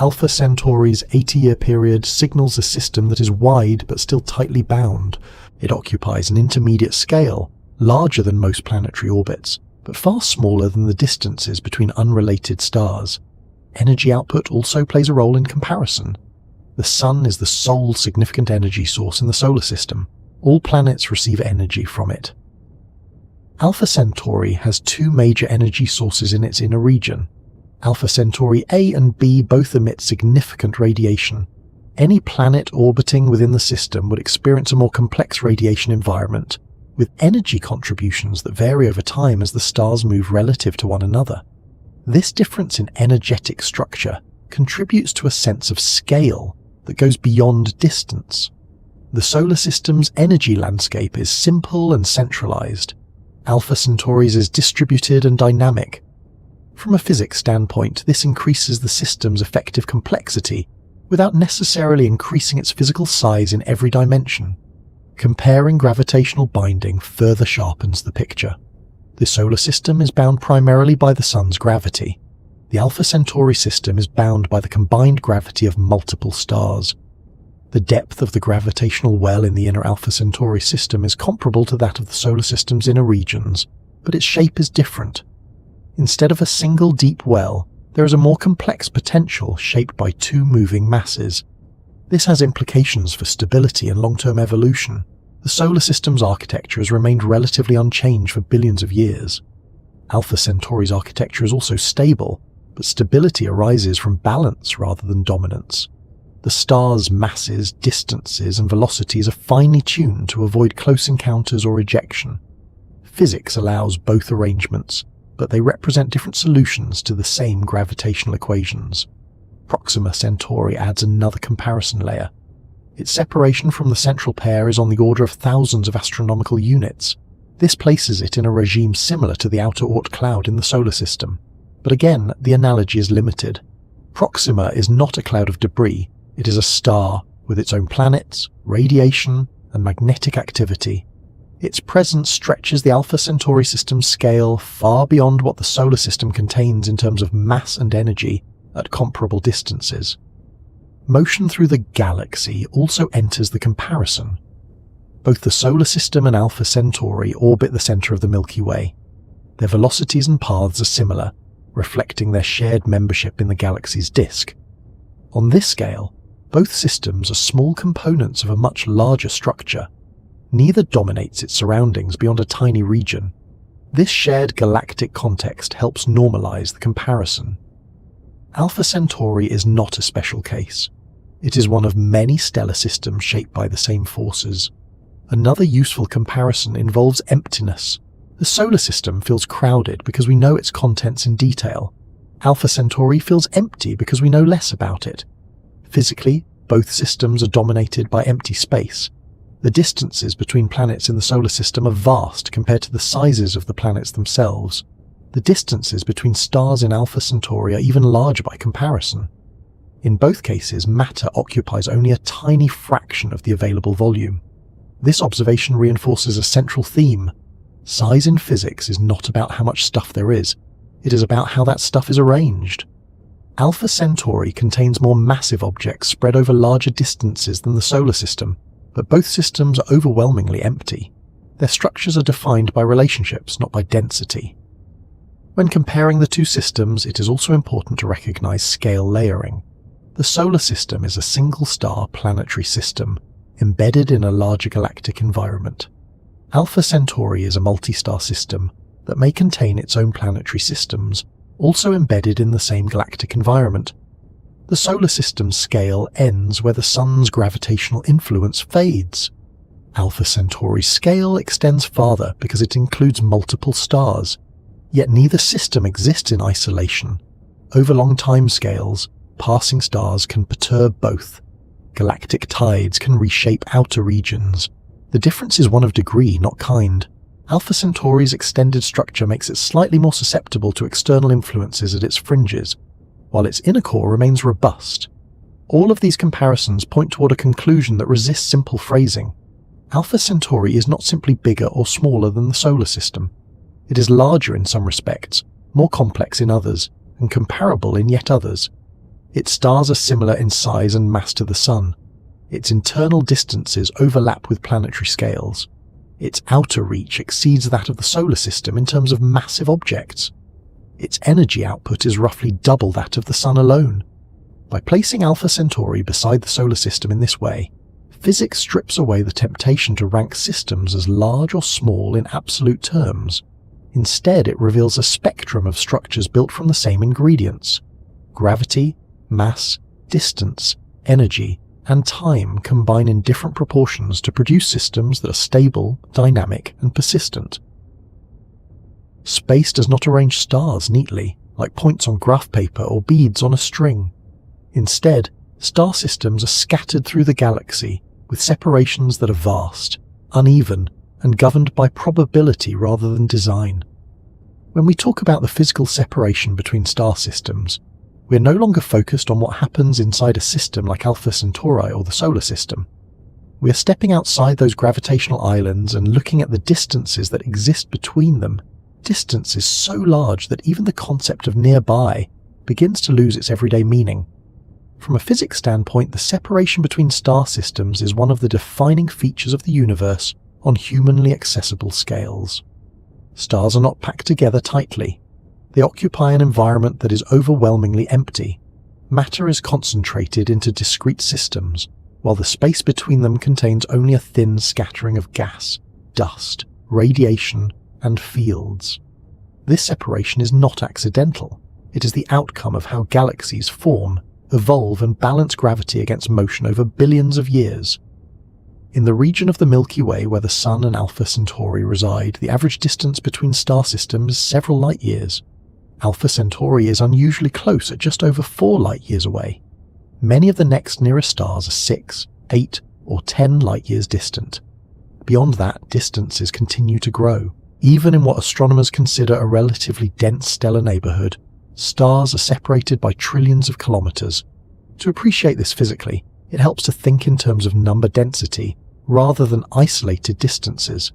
A: Alpha Centauri's 80-year period signals a system that is wide but still tightly bound. It occupies an intermediate scale, larger than most planetary orbits, but far smaller than the distances between unrelated stars. Energy output also plays a role in comparison. The Sun is the sole significant energy source in the solar system. All planets receive energy from it. Alpha Centauri has 2 major energy sources in its inner region. Alpha Centauri A and B both emit significant radiation. Any planet orbiting within the system would experience a more complex radiation environment, with energy contributions that vary over time as the stars move relative to one another. This difference in energetic structure contributes to a sense of scale that goes beyond distance. The solar system's energy landscape is simple and centralized. Alpha Centauri's is distributed and dynamic. From a physics standpoint, this increases the system's effective complexity without necessarily increasing its physical size in every dimension. Comparing gravitational binding further sharpens the picture. The solar system is bound primarily by the Sun's gravity. The Alpha Centauri system is bound by the combined gravity of multiple stars. The depth of the gravitational well in the inner Alpha Centauri system is comparable to that of the solar system's inner regions, but its shape is different. Instead of a single deep well, there is a more complex potential shaped by two moving masses. This has implications for stability and long-term evolution. The solar system's architecture has remained relatively unchanged for billions of years. Alpha Centauri's architecture is also stable, but stability arises from balance rather than dominance. The star's masses, distances, and velocities are finely tuned to avoid close encounters or ejection. Physics allows both arrangements, but they represent different solutions to the same gravitational equations. Proxima Centauri adds another comparison layer. Its separation from the central pair is on the order of thousands of astronomical units. This places it in a regime similar to the outer Oort cloud in the solar system. But again, the analogy is limited. Proxima is not a cloud of debris. It is a star with its own planets, radiation, and magnetic activity. Its presence stretches the Alpha Centauri system's scale far beyond what the solar system contains in terms of mass and energy at comparable distances. Motion through the galaxy also enters the comparison. Both the solar system and Alpha Centauri orbit the center of the Milky Way. Their velocities and paths are similar, reflecting their shared membership in the galaxy's disk. On this scale, both systems are small components of a much larger structure. Neither dominates its surroundings beyond a tiny region. This shared galactic context helps normalize the comparison. Alpha Centauri is not a special case. It is one of many stellar systems shaped by the same forces. Another useful comparison involves emptiness. The solar system feels crowded because we know its contents in detail. Alpha Centauri feels empty because we know less about it. Physically, both systems are dominated by empty space. The distances between planets in the solar system are vast compared to the sizes of the planets themselves. The distances between stars in Alpha Centauri are even larger by comparison. In both cases, matter occupies only a tiny fraction of the available volume. This observation reinforces a central theme. Size in physics is not about how much stuff there is. It is about how that stuff is arranged. Alpha Centauri contains more massive objects spread over larger distances than the solar system, but both systems are overwhelmingly empty. Their structures are defined by relationships, not by density. When comparing the two systems, it is also important to recognize scale layering. The solar system is a single-star planetary system, embedded in a larger galactic environment. Alpha Centauri is a multi-star system that may contain its own planetary systems, also embedded in the same galactic environment. The solar system's scale ends where the sun's gravitational influence fades. Alpha Centauri's scale extends farther because it includes multiple stars. Yet neither system exists in isolation. Over long timescales, passing stars can perturb both. Galactic tides can reshape outer regions. The difference is one of degree, not kind. Alpha Centauri's extended structure makes it slightly more susceptible to external influences at its fringes, while its inner core remains robust. All of these comparisons point toward a conclusion that resists simple phrasing. Alpha Centauri is not simply bigger or smaller than the solar system. It is larger in some respects, more complex in others, and comparable in yet others. Its stars are similar in size and mass to the Sun. Its internal distances overlap with planetary scales. Its outer reach exceeds that of the solar system in terms of massive objects. Its energy output is roughly double that of the Sun alone. By placing Alpha Centauri beside the solar system in this way, physics strips away the temptation to rank systems as large or small in absolute terms. Instead, it reveals a spectrum of structures built from the same ingredients. Gravity, mass, distance, energy, and time combine in different proportions to produce systems that are stable, dynamic, and persistent. Space does not arrange stars neatly, like points on graph paper or beads on a string. Instead, star systems are scattered through the galaxy, with separations that are vast, uneven, and governed by probability rather than design. When we talk about the physical separation between star systems, we are no longer focused on what happens inside a system like Alpha Centauri or the solar system. We are stepping outside those gravitational islands and looking at the distances that exist between them, distances so large that even the concept of nearby begins to lose its everyday meaning. From a physics standpoint, the separation between star systems is one of the defining features of the universe on humanly accessible scales. Stars are not packed together tightly. They occupy an environment that is overwhelmingly empty. Matter is concentrated into discrete systems, while the space between them contains only a thin scattering of gas, dust, radiation, and fields. This separation is not accidental. It is the outcome of how galaxies form, evolve, and balance gravity against motion over billions of years. In the region of the Milky Way where the Sun and Alpha Centauri reside, the average distance between star systems is several light-years. Alpha Centauri is unusually close at just over 4 light-years away. Many of the next nearest stars are 6, 8, or 10 light-years distant. Beyond that, distances continue to grow. Even in what astronomers consider a relatively dense stellar neighborhood, stars are separated by trillions of kilometers. To appreciate this physically, it helps to think in terms of number density rather than isolated distances.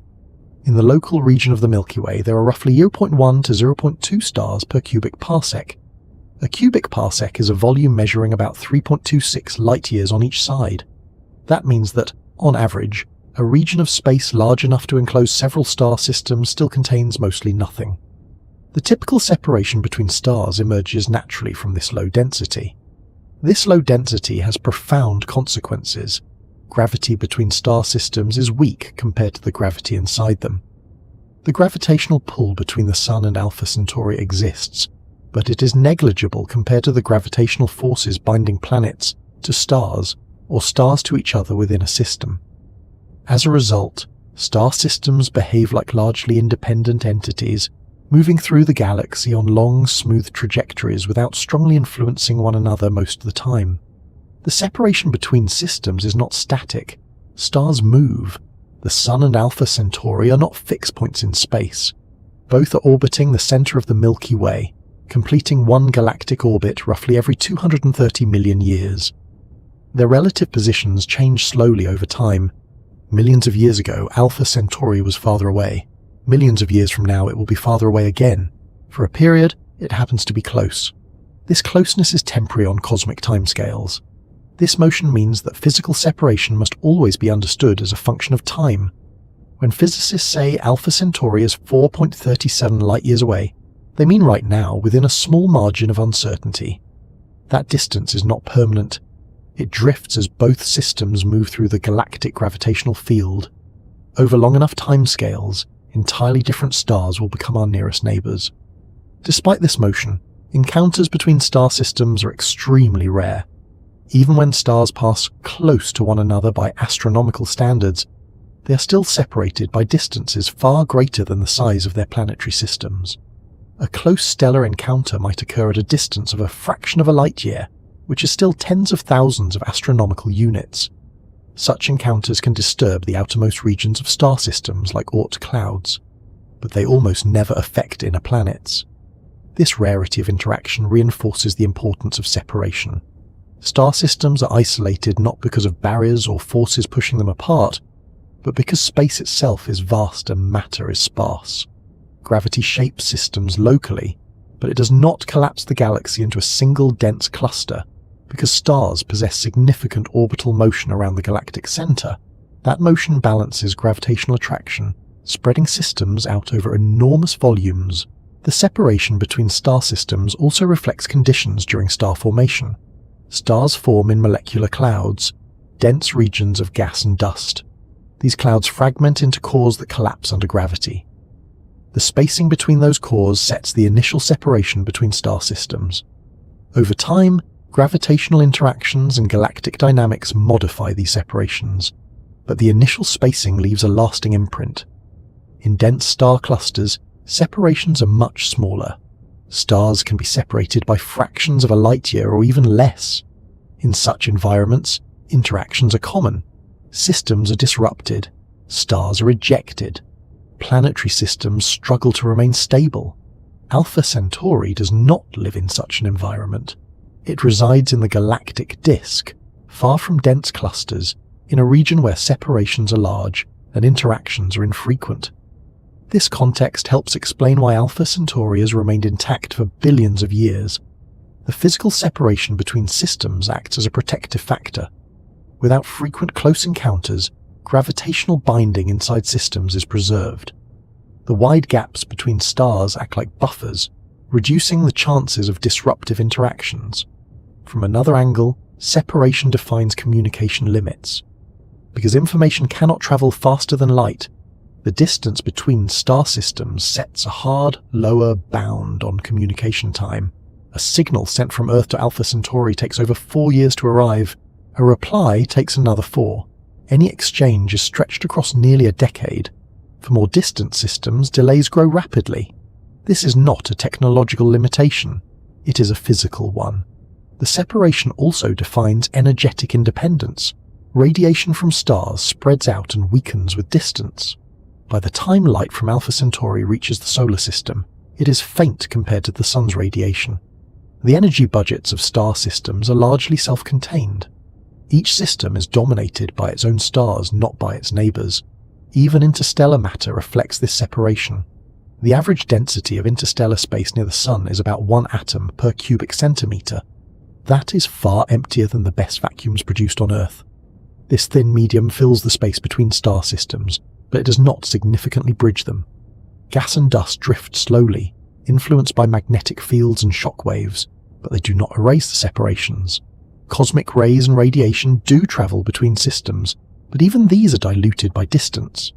A: In the local region of the Milky Way, there are roughly 0.1 to 0.2 stars per cubic parsec. A cubic parsec is a volume measuring about 3.26 light-years on each side. That means that, on average, a region of space large enough to enclose several star systems still contains mostly nothing. The typical separation between stars emerges naturally from this low density. This low density has profound consequences. Gravity between star systems is weak compared to the gravity inside them. The gravitational pull between the Sun and Alpha Centauri exists, but it is negligible compared to the gravitational forces binding planets to stars or stars to each other within a system. As a result, star systems behave like largely independent entities, moving through the galaxy on long, smooth trajectories without strongly influencing one another most of the time. The separation between systems is not static. Stars move. The Sun and Alpha Centauri are not fixed points in space. Both are orbiting the center of the Milky Way, completing one galactic orbit roughly every 230 million years. Their relative positions change slowly over time. Millions of years ago, Alpha Centauri was farther away. Millions of years from now, it will be farther away again. For a period, it happens to be close. This closeness is temporary on cosmic timescales. This motion means that physical separation must always be understood as a function of time. When physicists say Alpha Centauri is 4.37 light-years away, they mean right now within a small margin of uncertainty. That distance is not permanent. It drifts as both systems move through the galactic gravitational field. Over long enough timescales, entirely different stars will become our nearest neighbors. Despite this motion, encounters between star systems are extremely rare. Even when stars pass close to one another by astronomical standards, they are still separated by distances far greater than the size of their planetary systems. A close stellar encounter might occur at a distance of a fraction of a light-year, which is still tens of thousands of astronomical units. Such encounters can disturb the outermost regions of star systems like Oort clouds, but they almost never affect inner planets. This rarity of interaction reinforces the importance of separation. Star systems are isolated not because of barriers or forces pushing them apart, but because space itself is vast and matter is sparse. Gravity shapes systems locally, but it does not collapse the galaxy into a single dense cluster. Because stars possess significant orbital motion around the galactic center, that motion balances gravitational attraction, spreading systems out over enormous volumes. The separation between star systems also reflects conditions during star formation. Stars form in molecular clouds, dense regions of gas and dust. These clouds fragment into cores that collapse under gravity. The spacing between those cores sets the initial separation between star systems. Over time, gravitational interactions and galactic dynamics modify these separations, but the initial spacing leaves a lasting imprint. In dense star clusters, separations are much smaller. Stars can be separated by fractions of a light-year or even less. In such environments, interactions are common. Systems are disrupted. Stars are ejected. Planetary systems struggle to remain stable. Alpha Centauri does not live in such an environment. It resides in the galactic disk, far from dense clusters, in a region where separations are large and interactions are infrequent. This context helps explain why Alpha Centauri has remained intact for billions of years. The physical separation between systems acts as a protective factor. Without frequent close encounters, gravitational binding inside systems is preserved. The wide gaps between stars act like buffers, reducing the chances of disruptive interactions. From another angle, separation defines communication limits. Because information cannot travel faster than light, the distance between star systems sets a hard, lower bound on communication time. A signal sent from Earth to Alpha Centauri takes over 4 years to arrive. A reply takes another 4. Any exchange is stretched across nearly a decade. For more distant systems, delays grow rapidly. This is not a technological limitation. It is a physical one. The separation also defines energetic independence. Radiation from stars spreads out and weakens with distance. By the time light from Alpha Centauri reaches the solar system, it is faint compared to the sun's radiation. The energy budgets of star systems are largely self-contained. Each system is dominated by its own stars, not by its neighbors. Even interstellar matter reflects this separation. The average density of interstellar space near the Sun is about 1 atom per cubic centimeter. That is far emptier than the best vacuums produced on Earth. This thin medium fills the space between star systems, but it does not significantly bridge them. Gas and dust drift slowly, influenced by magnetic fields and shock waves, but they do not erase the separations. Cosmic rays and radiation do travel between systems, but even these are diluted by distance.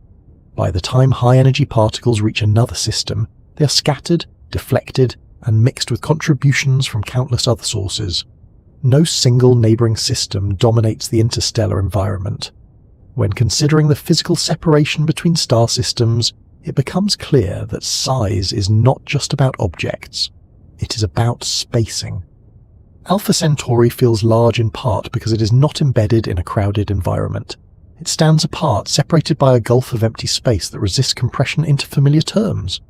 A: By the time high-energy particles reach another system, they are scattered, deflected, and mixed with contributions from countless other sources. No single neighboring system dominates the interstellar environment. When considering the physical separation between star systems, it becomes clear that size is not just about objects. It is about spacing. Alpha Centauri feels large in part because it is not embedded in a crowded environment. It stands apart, separated by a gulf of empty space that resists compression into familiar terms.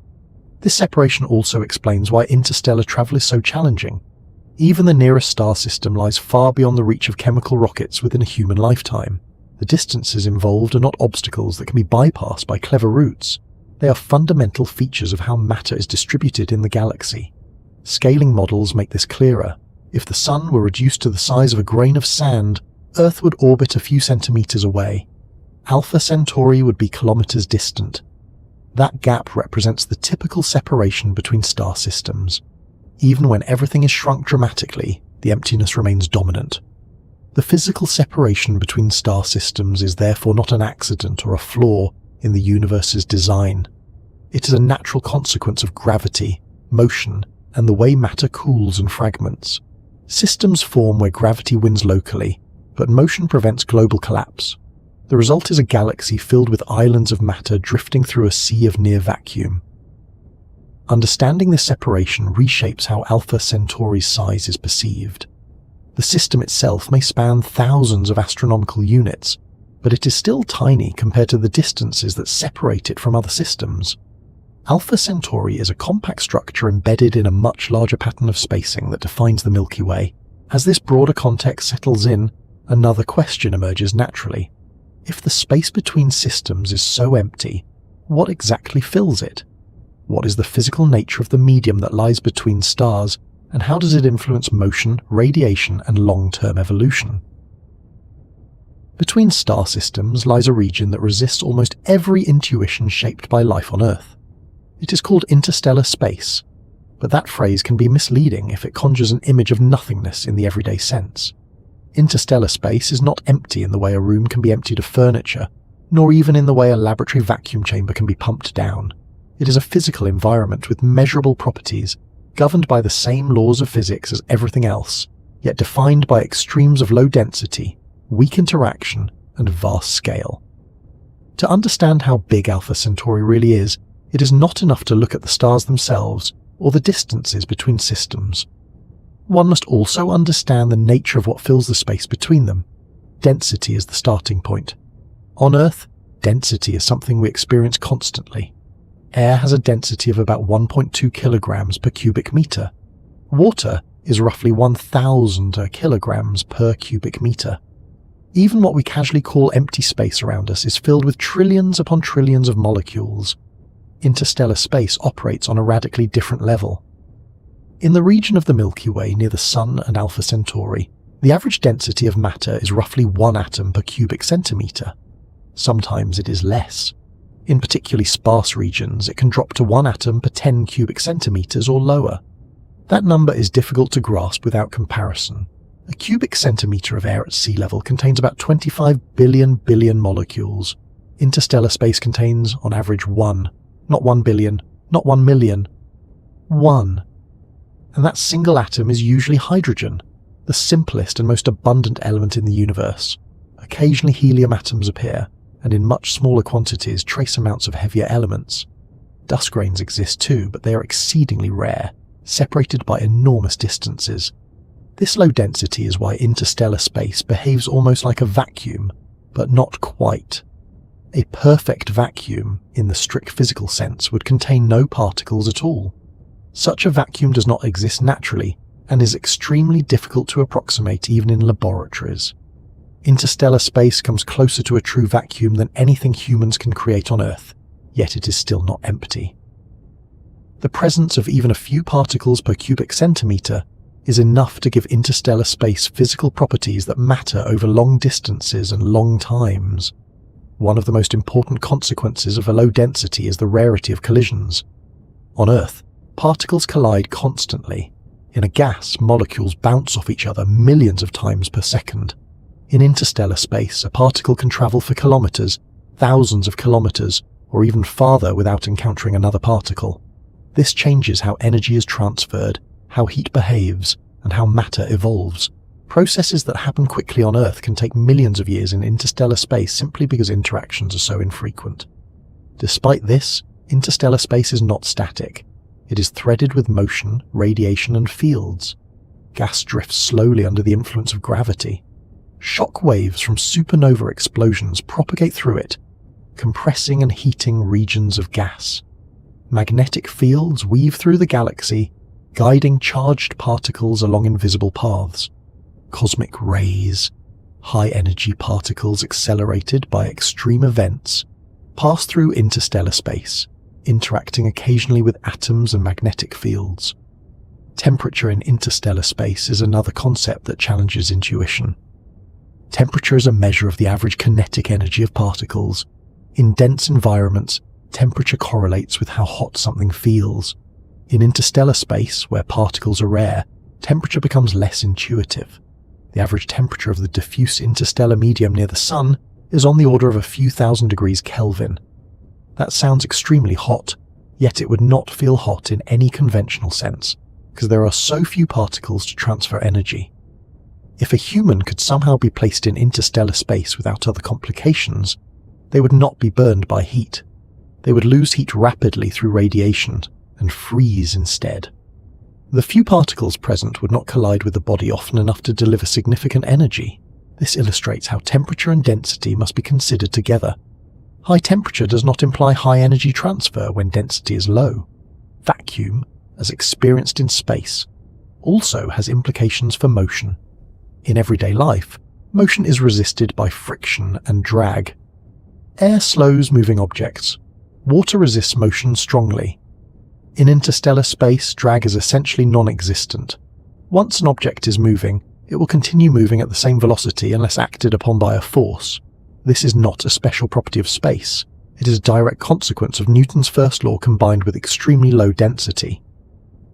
A: This separation also explains why interstellar travel is so challenging. Even the nearest star system lies far beyond the reach of chemical rockets within a human lifetime. The distances involved are not obstacles that can be bypassed by clever routes. They are fundamental features of how matter is distributed in the galaxy. Scaling models make this clearer. If the Sun were reduced to the size of a grain of sand, Earth would orbit a few centimeters away. Alpha Centauri would be kilometers distant. That gap represents the typical separation between star systems. Even when everything is shrunk dramatically, the emptiness remains dominant. The physical separation between star systems is therefore not an accident or a flaw in the universe's design. It is a natural consequence of gravity, motion, and the way matter cools and fragments. Systems form where gravity wins locally, but motion prevents global collapse. The result is a galaxy filled with islands of matter drifting through a sea of near vacuum. Understanding this separation reshapes how Alpha Centauri's size is perceived. The system itself may span thousands of astronomical units, but it is still tiny compared to the distances that separate it from other systems. Alpha Centauri is a compact structure embedded in a much larger pattern of spacing that defines the Milky Way. As this broader context settles in, another question emerges naturally. If the space between systems is so empty, what exactly fills it? What is the physical nature of the medium that lies between stars, and how does it influence motion, radiation, and long-term evolution? Between star systems lies a region that resists almost every intuition shaped by life on Earth. It is called interstellar space, but that phrase can be misleading if it conjures an image of nothingness in the everyday sense. Interstellar space is not empty in the way a room can be emptied of furniture, nor even in the way a laboratory vacuum chamber can be pumped down. It is a physical environment with measurable properties, governed by the same laws of physics as everything else, yet defined by extremes of low density, weak interaction, and vast scale. To understand how big Alpha Centauri really is, it is not enough to look at the stars themselves or the distances between systems. One must also understand the nature of what fills the space between them. Density is the starting point. On Earth, density is something we experience constantly. Air has a density of about 1.2 kilograms per cubic meter. Water is roughly 1,000 kilograms per cubic meter. Even what we casually call empty space around us is filled with trillions upon trillions of molecules. Interstellar space operates on a radically different level. In the region of the Milky Way near the Sun and Alpha Centauri, the average density of matter is roughly 1 atom per cubic centimetre. Sometimes it is less. In particularly sparse regions, it can drop to 1 atom per 10 cubic centimetres or lower. That number is difficult to grasp without comparison. A cubic centimetre of air at sea level contains about 25 billion molecules. Interstellar space contains, on average, 1. Not 1 billion, not 1 million. 1. And that single atom is usually hydrogen, the simplest and most abundant element in the universe. Occasionally helium atoms appear, and in much smaller quantities trace amounts of heavier elements. Dust grains exist too, but they are exceedingly rare, separated by enormous distances. This low density is why interstellar space behaves almost like a vacuum, but not quite. A perfect vacuum, in the strict physical sense, would contain no particles at all. Such a vacuum does not exist naturally, and is extremely difficult to approximate even in laboratories. Interstellar space comes closer to a true vacuum than anything humans can create on Earth, yet it is still not empty. The presence of even a few particles per cubic centimetre is enough to give interstellar space physical properties that matter over long distances and long times. One of the most important consequences of a low density is the rarity of collisions. On Earth, particles collide constantly. In a gas, molecules bounce off each other millions of times per second. In interstellar space, a particle can travel for kilometres, thousands of kilometres, or even farther without encountering another particle. This changes how energy is transferred, how heat behaves, and how matter evolves. Processes that happen quickly on Earth can take millions of years in interstellar space simply because interactions are so infrequent. Despite this, interstellar space is not static. It is threaded with motion, radiation, and fields. Gas drifts slowly under the influence of gravity. Shock waves from supernova explosions propagate through it, compressing and heating regions of gas. Magnetic fields weave through the galaxy, guiding charged particles along invisible paths. Cosmic rays, high-energy particles accelerated by extreme events, pass through interstellar space, interacting occasionally with atoms and magnetic fields. Temperature in interstellar space is another concept that challenges intuition. Temperature is a measure of the average kinetic energy of particles. In dense environments, temperature correlates with how hot something feels. In interstellar space, where particles are rare, temperature becomes less intuitive. The average temperature of the diffuse interstellar medium near the Sun is on the order of a few thousand degrees Kelvin. That sounds extremely hot, yet it would not feel hot in any conventional sense, because there are so few particles to transfer energy. If a human could somehow be placed in interstellar space without other complications, they would not be burned by heat. They would lose heat rapidly through radiation and freeze instead. The few particles present would not collide with the body often enough to deliver significant energy. This illustrates how temperature and density must be considered together. High temperature does not imply high energy transfer when density is low. Vacuum, as experienced in space, also has implications for motion. In everyday life, motion is resisted by friction and drag. Air slows moving objects. Water resists motion strongly. In interstellar space, drag is essentially non-existent. Once an object is moving, it will continue moving at the same velocity unless acted upon by a force. This is not a special property of space. It is a direct consequence of Newton's first law combined with extremely low density.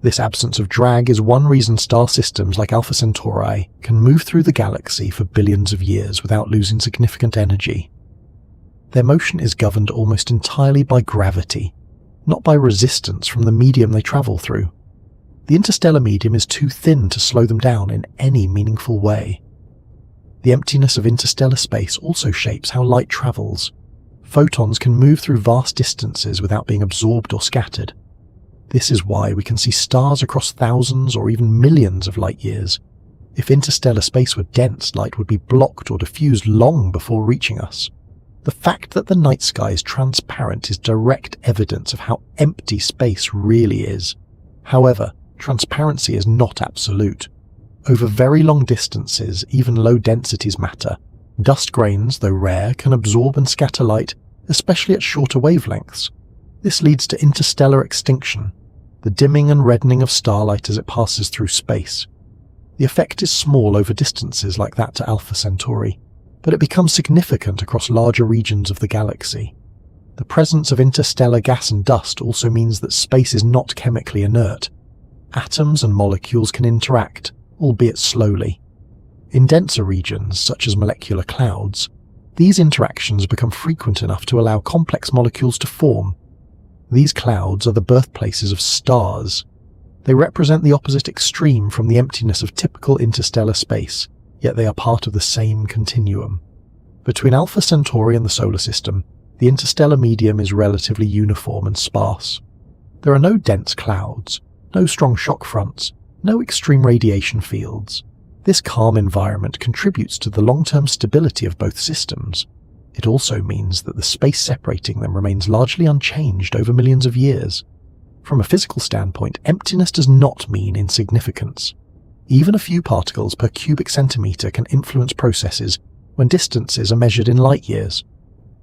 A: This absence of drag is one reason star systems like Alpha Centauri can move through the galaxy for billions of years without losing significant energy. Their motion is governed almost entirely by gravity, not by resistance from the medium they travel through. The interstellar medium is too thin to slow them down in any meaningful way. The emptiness of interstellar space also shapes how light travels. Photons can move through vast distances without being absorbed or scattered. This is why we can see stars across thousands or even millions of light years. If interstellar space were dense, light would be blocked or diffused long before reaching us. The fact that the night sky is transparent is direct evidence of how empty space really is. However, transparency is not absolute. Over very long distances, even low densities matter. Dust grains, though rare, can absorb and scatter light, especially at shorter wavelengths. This leads to interstellar extinction. the dimming and reddening of starlight as it passes through space. The effect is small over distances like that to Alpha Centauri, but it becomes significant across larger regions of the galaxy. The presence of interstellar gas and dust also means that space is not chemically inert. Atoms and molecules can interact, albeit slowly. In denser regions, such as molecular clouds, these interactions become frequent enough to allow complex molecules to form. These clouds are the birthplaces of stars. They represent the opposite extreme from the emptiness of typical interstellar space, yet they are part of the same continuum. Between Alpha Centauri and the Solar System, the interstellar medium is relatively uniform and sparse. There are no dense clouds, no strong shock fronts, no extreme radiation fields. This calm environment contributes to the long-term stability of both systems. It also means that the space separating them remains largely unchanged over millions of years. From a physical standpoint, emptiness does not mean insignificance. Even a few particles per cubic centimeter can influence processes when distances are measured in light years.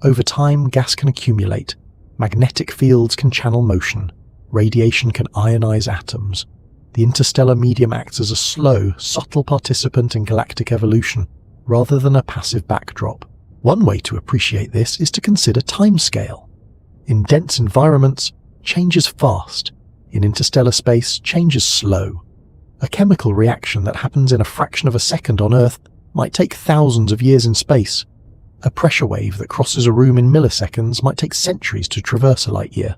A: Over time, gas can accumulate, magnetic fields can channel motion, radiation can ionize atoms. The interstellar medium acts as a slow, subtle participant in galactic evolution, rather than a passive backdrop. One way to appreciate this is to consider timescale. In dense environments, change is fast. In interstellar space, change is slow. A chemical reaction that happens in a fraction of a second on Earth might take thousands of years in space. A pressure wave that crosses a room in milliseconds might take centuries to traverse a light year.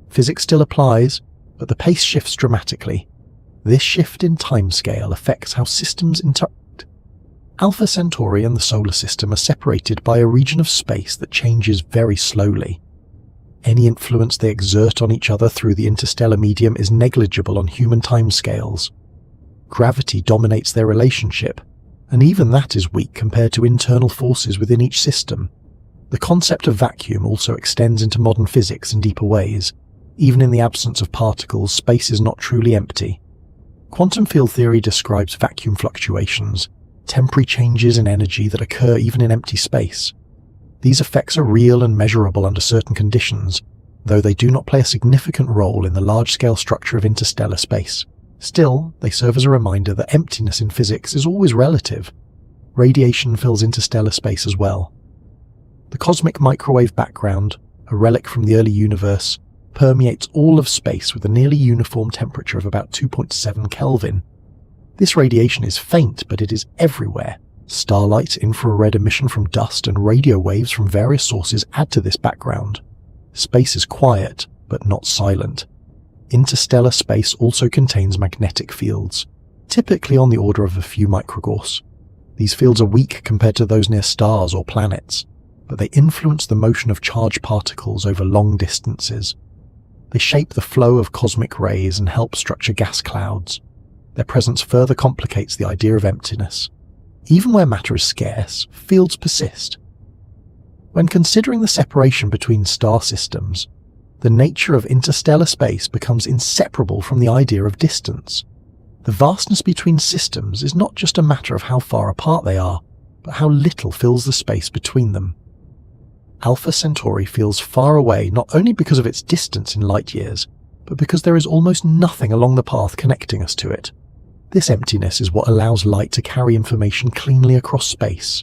A: Physics still applies, but the pace shifts dramatically. This shift in timescale affects how systems interact. Alpha Centauri and the Solar System are separated by a region of space that changes very slowly. Any influence they exert on each other through the interstellar medium is negligible on human timescales. Gravity dominates their relationship, and even that is weak compared to internal forces within each system. The concept of vacuum also extends into modern physics in deeper ways. Even in the absence of particles, space is not truly empty. Quantum field theory describes vacuum fluctuations, temporary changes in energy that occur even in empty space. These effects are real and measurable under certain conditions, though they do not play a significant role in the large-scale structure of interstellar space. Still, they serve as a reminder that emptiness in physics is always relative. Radiation fills interstellar space as well. The cosmic microwave background, a relic from the early universe, permeates all of space with a nearly uniform temperature of about 2.7 Kelvin. This radiation is faint, but it is everywhere. Starlight, infrared emission from dust, and radio waves from various sources add to this background. Space is quiet, but not silent. Interstellar space also contains magnetic fields, typically on the order of a few microgauss. These fields are weak compared to those near stars or planets, but they influence the motion of charged particles over long distances. They shape the flow of cosmic rays and help structure gas clouds. Their presence further complicates the idea of emptiness. Even where matter is scarce, fields persist. When considering the separation between star systems, the nature of interstellar space becomes inseparable from the idea of distance. The vastness between systems is not just a matter of how far apart they are, but how little fills the space between them. Alpha Centauri feels far away not only because of its distance in light years, but because there is almost nothing along the path connecting us to it. This emptiness is what allows light to carry information cleanly across space.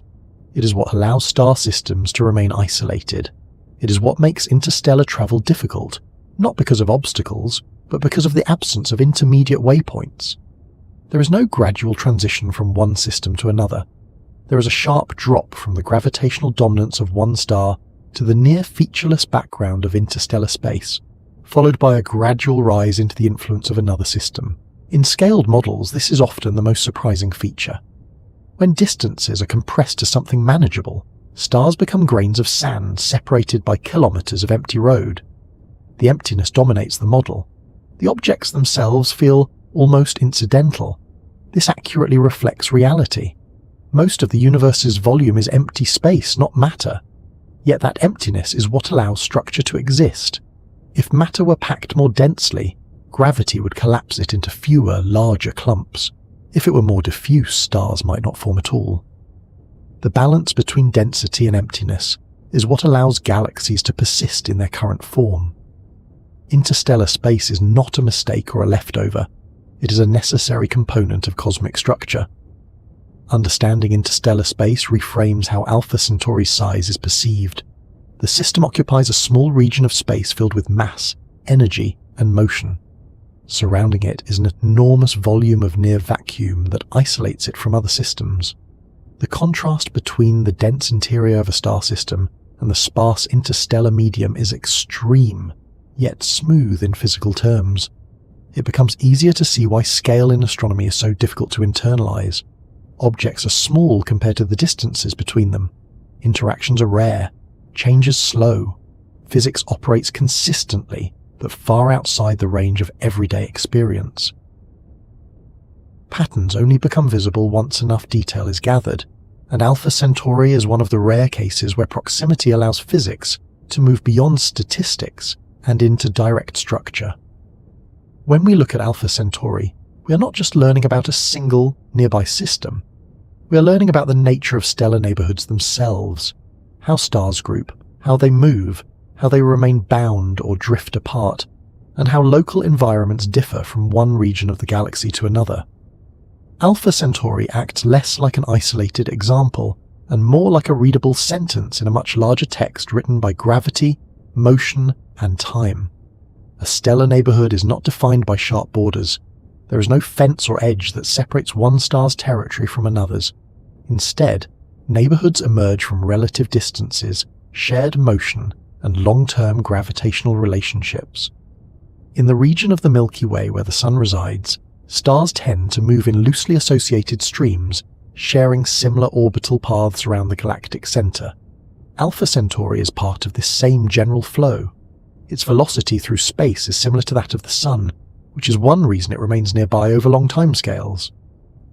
A: It is what allows star systems to remain isolated. It is what makes interstellar travel difficult, not because of obstacles, but because of the absence of intermediate waypoints. There is no gradual transition from one system to another. There is a sharp drop from the gravitational dominance of one star to the near featureless background of interstellar space, followed by a gradual rise into the influence of another system. In scaled models, this is often the most surprising feature. When distances are compressed to something manageable, stars become grains of sand separated by kilometers of empty road. The emptiness dominates the model. The objects themselves feel almost incidental. This accurately reflects reality. Most of the universe's volume is empty space, not matter. Yet that emptiness is what allows structure to exist. If matter were packed more densely, gravity would collapse it into fewer, larger clumps. If it were more diffuse, stars might not form at all. The balance between density and emptiness is what allows galaxies to persist in their current form. Interstellar space is not a mistake or a leftover. It is a necessary component of cosmic structure. Understanding interstellar space reframes how Alpha Centauri's size is perceived. The system occupies a small region of space filled with mass, energy, and motion. Surrounding it is an enormous volume of near vacuum that isolates it from other systems. The contrast between the dense interior of a star system and the sparse interstellar medium is extreme, yet smooth in physical terms. It becomes easier to see why scale in astronomy is so difficult to internalize. Objects are small compared to the distances between them. Interactions are rare, changes slow. Physics operates consistently, but far outside the range of everyday experience. Patterns only become visible once enough detail is gathered, and Alpha Centauri is one of the rare cases where proximity allows physics to move beyond statistics and into direct structure. When we look at Alpha Centauri, we are not just learning about a single nearby system. We are learning about the nature of stellar neighborhoods themselves, how stars group, how they move, how they remain bound or drift apart, and how local environments differ from one region of the galaxy to another. Alpha Centauri acts less like an isolated example and more like a readable sentence in a much larger text written by gravity, motion, and time. A stellar neighborhood is not defined by sharp borders. There is no fence or edge that separates one star's territory from another's. Instead, neighborhoods emerge from relative distances, shared motion, and long-term gravitational relationships. In the region of the Milky Way where the Sun resides, stars tend to move in loosely associated streams, sharing similar orbital paths around the galactic center. Alpha Centauri is part of this same general flow. Its velocity through space is similar to that of the Sun, which is one reason it remains nearby over long timescales.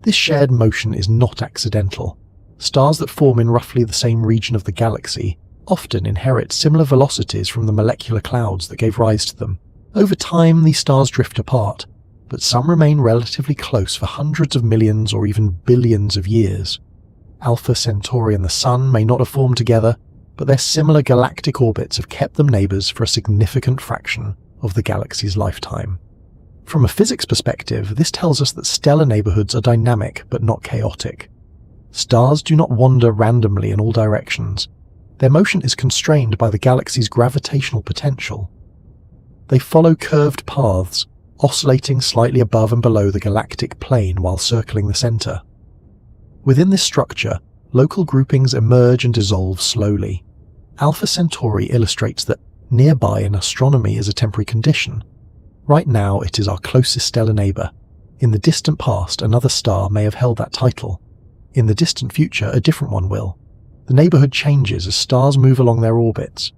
A: This shared motion is not accidental. Stars that form in roughly the same region of the galaxy often inherit similar velocities from the molecular clouds that gave rise to them. Over time, these stars drift apart, but some remain relatively close for hundreds of millions or even billions of years. Alpha Centauri and the Sun may not have formed together, but their similar galactic orbits have kept them neighbors for a significant fraction of the galaxy's lifetime. From a physics perspective, this tells us that stellar neighborhoods are dynamic but not chaotic. Stars do not wander randomly in all directions. Their motion is constrained by the galaxy's gravitational potential. They follow curved paths, oscillating slightly above and below the galactic plane while circling the center. Within this structure, local groupings emerge and dissolve slowly. Alpha Centauri illustrates that nearby in astronomy is a temporary condition. Right now, it is our closest stellar neighbor. In the distant past, another star may have held that title. In the distant future, a different one will. The neighborhood changes as stars move along their orbits.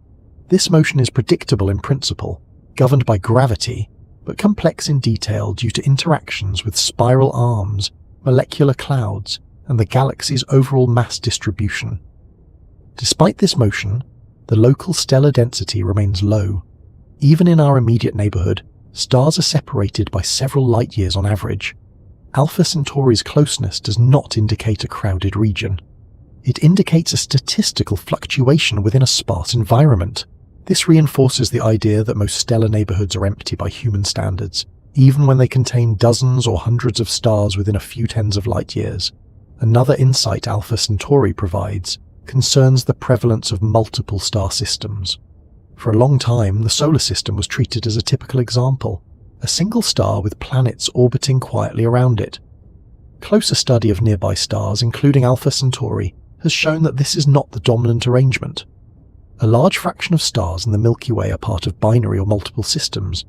A: This motion is predictable in principle, governed by gravity, but complex in detail due to interactions with spiral arms, molecular clouds, and the galaxy's overall mass distribution. Despite this motion, the local stellar density remains low. Even in our immediate neighborhood, stars are separated by several light-years on average. Alpha Centauri's closeness does not indicate a crowded region. It indicates a statistical fluctuation within a sparse environment. This reinforces the idea that most stellar neighborhoods are empty by human standards, even when they contain dozens or hundreds of stars within a few tens of light-years. Another insight Alpha Centauri provides concerns the prevalence of multiple star systems. For a long time, the solar system was treated as a typical example, a single star with planets orbiting quietly around it. Closer study of nearby stars, including Alpha Centauri, has shown that this is not the dominant arrangement. A large fraction of stars in the Milky Way are part of binary or multiple systems.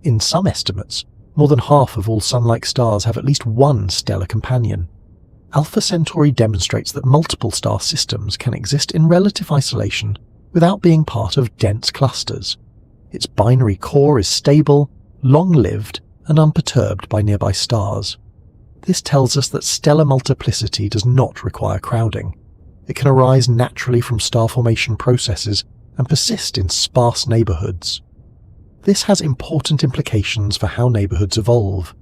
A: In some estimates, more than half of all Sun-like stars have at least one stellar companion. Alpha Centauri demonstrates that multiple star systems can exist in relative isolation without being part of dense clusters. Its binary core is stable, long-lived, and unperturbed by nearby stars. This tells us that stellar multiplicity does not require crowding. It can arise naturally from star formation processes and persist in sparse neighborhoods. This has important implications for how neighborhoods evolve.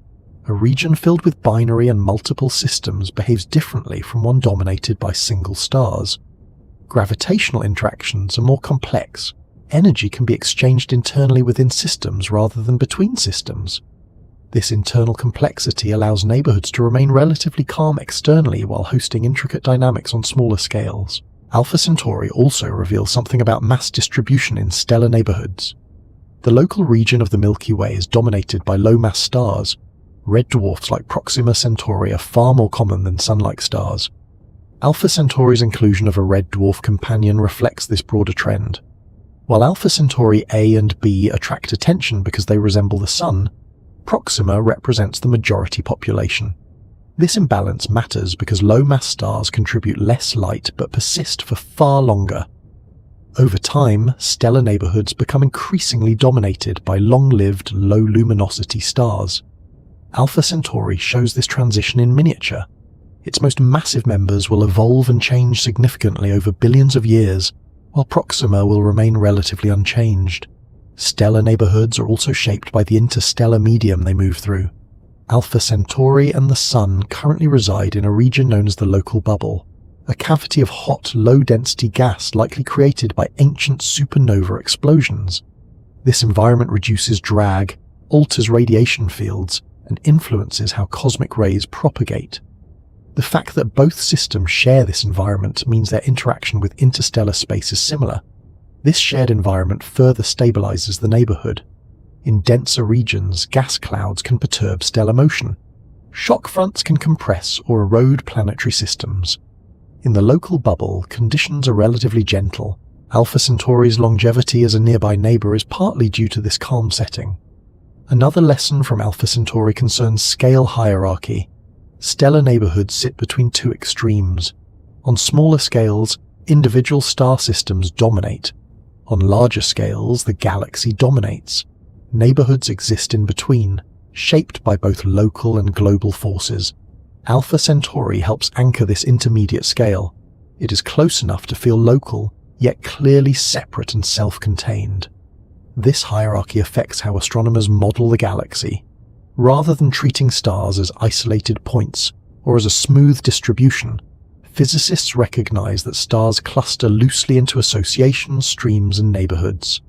A: A region filled with binary and multiple systems behaves differently from one dominated by single stars. Gravitational interactions are more complex, energy can be exchanged internally within systems rather than between systems. This internal complexity allows neighborhoods to remain relatively calm externally while hosting intricate dynamics on smaller scales. Alpha Centauri also reveals something about mass distribution in stellar neighborhoods. The local region of the Milky Way is dominated by low-mass stars. Red dwarfs like Proxima Centauri are far more common than Sun-like stars. Alpha Centauri's inclusion of a red dwarf companion reflects this broader trend. While Alpha Centauri A and B attract attention because they resemble the Sun, Proxima represents the majority population. This imbalance matters because low-mass stars contribute less light but persist for far longer. Over time, stellar neighborhoods become increasingly dominated by long-lived, low-luminosity stars. Alpha Centauri shows this transition in miniature. Its most massive members will evolve and change significantly over billions of years, while Proxima will remain relatively unchanged. Stellar neighborhoods are also shaped by the interstellar medium they move through. Alpha Centauri and the Sun currently reside in a region known as the local bubble, a cavity of hot, low-density gas likely created by ancient supernova explosions. This environment reduces drag, alters radiation fields, and influences how cosmic rays propagate. The fact that both systems share this environment means their interaction with interstellar space is similar. This shared environment further stabilizes the neighborhood. In denser regions, gas clouds can perturb stellar motion. Shock fronts can compress or erode planetary systems. In the local bubble, conditions are relatively gentle. Alpha Centauri's longevity as a nearby neighbor is partly due to this calm setting. Another lesson from Alpha Centauri concerns scale hierarchy. Stellar neighborhoods sit between two extremes. On smaller scales, individual star systems dominate. On larger scales, the galaxy dominates. Neighborhoods exist in between, shaped by both local and global forces. Alpha Centauri helps anchor this intermediate scale. It is close enough to feel local, yet clearly separate and self-contained. This hierarchy affects how astronomers model the galaxy. Rather than treating stars as isolated points or as a smooth distribution, physicists recognize that stars cluster loosely into associations, streams, and neighborhoods.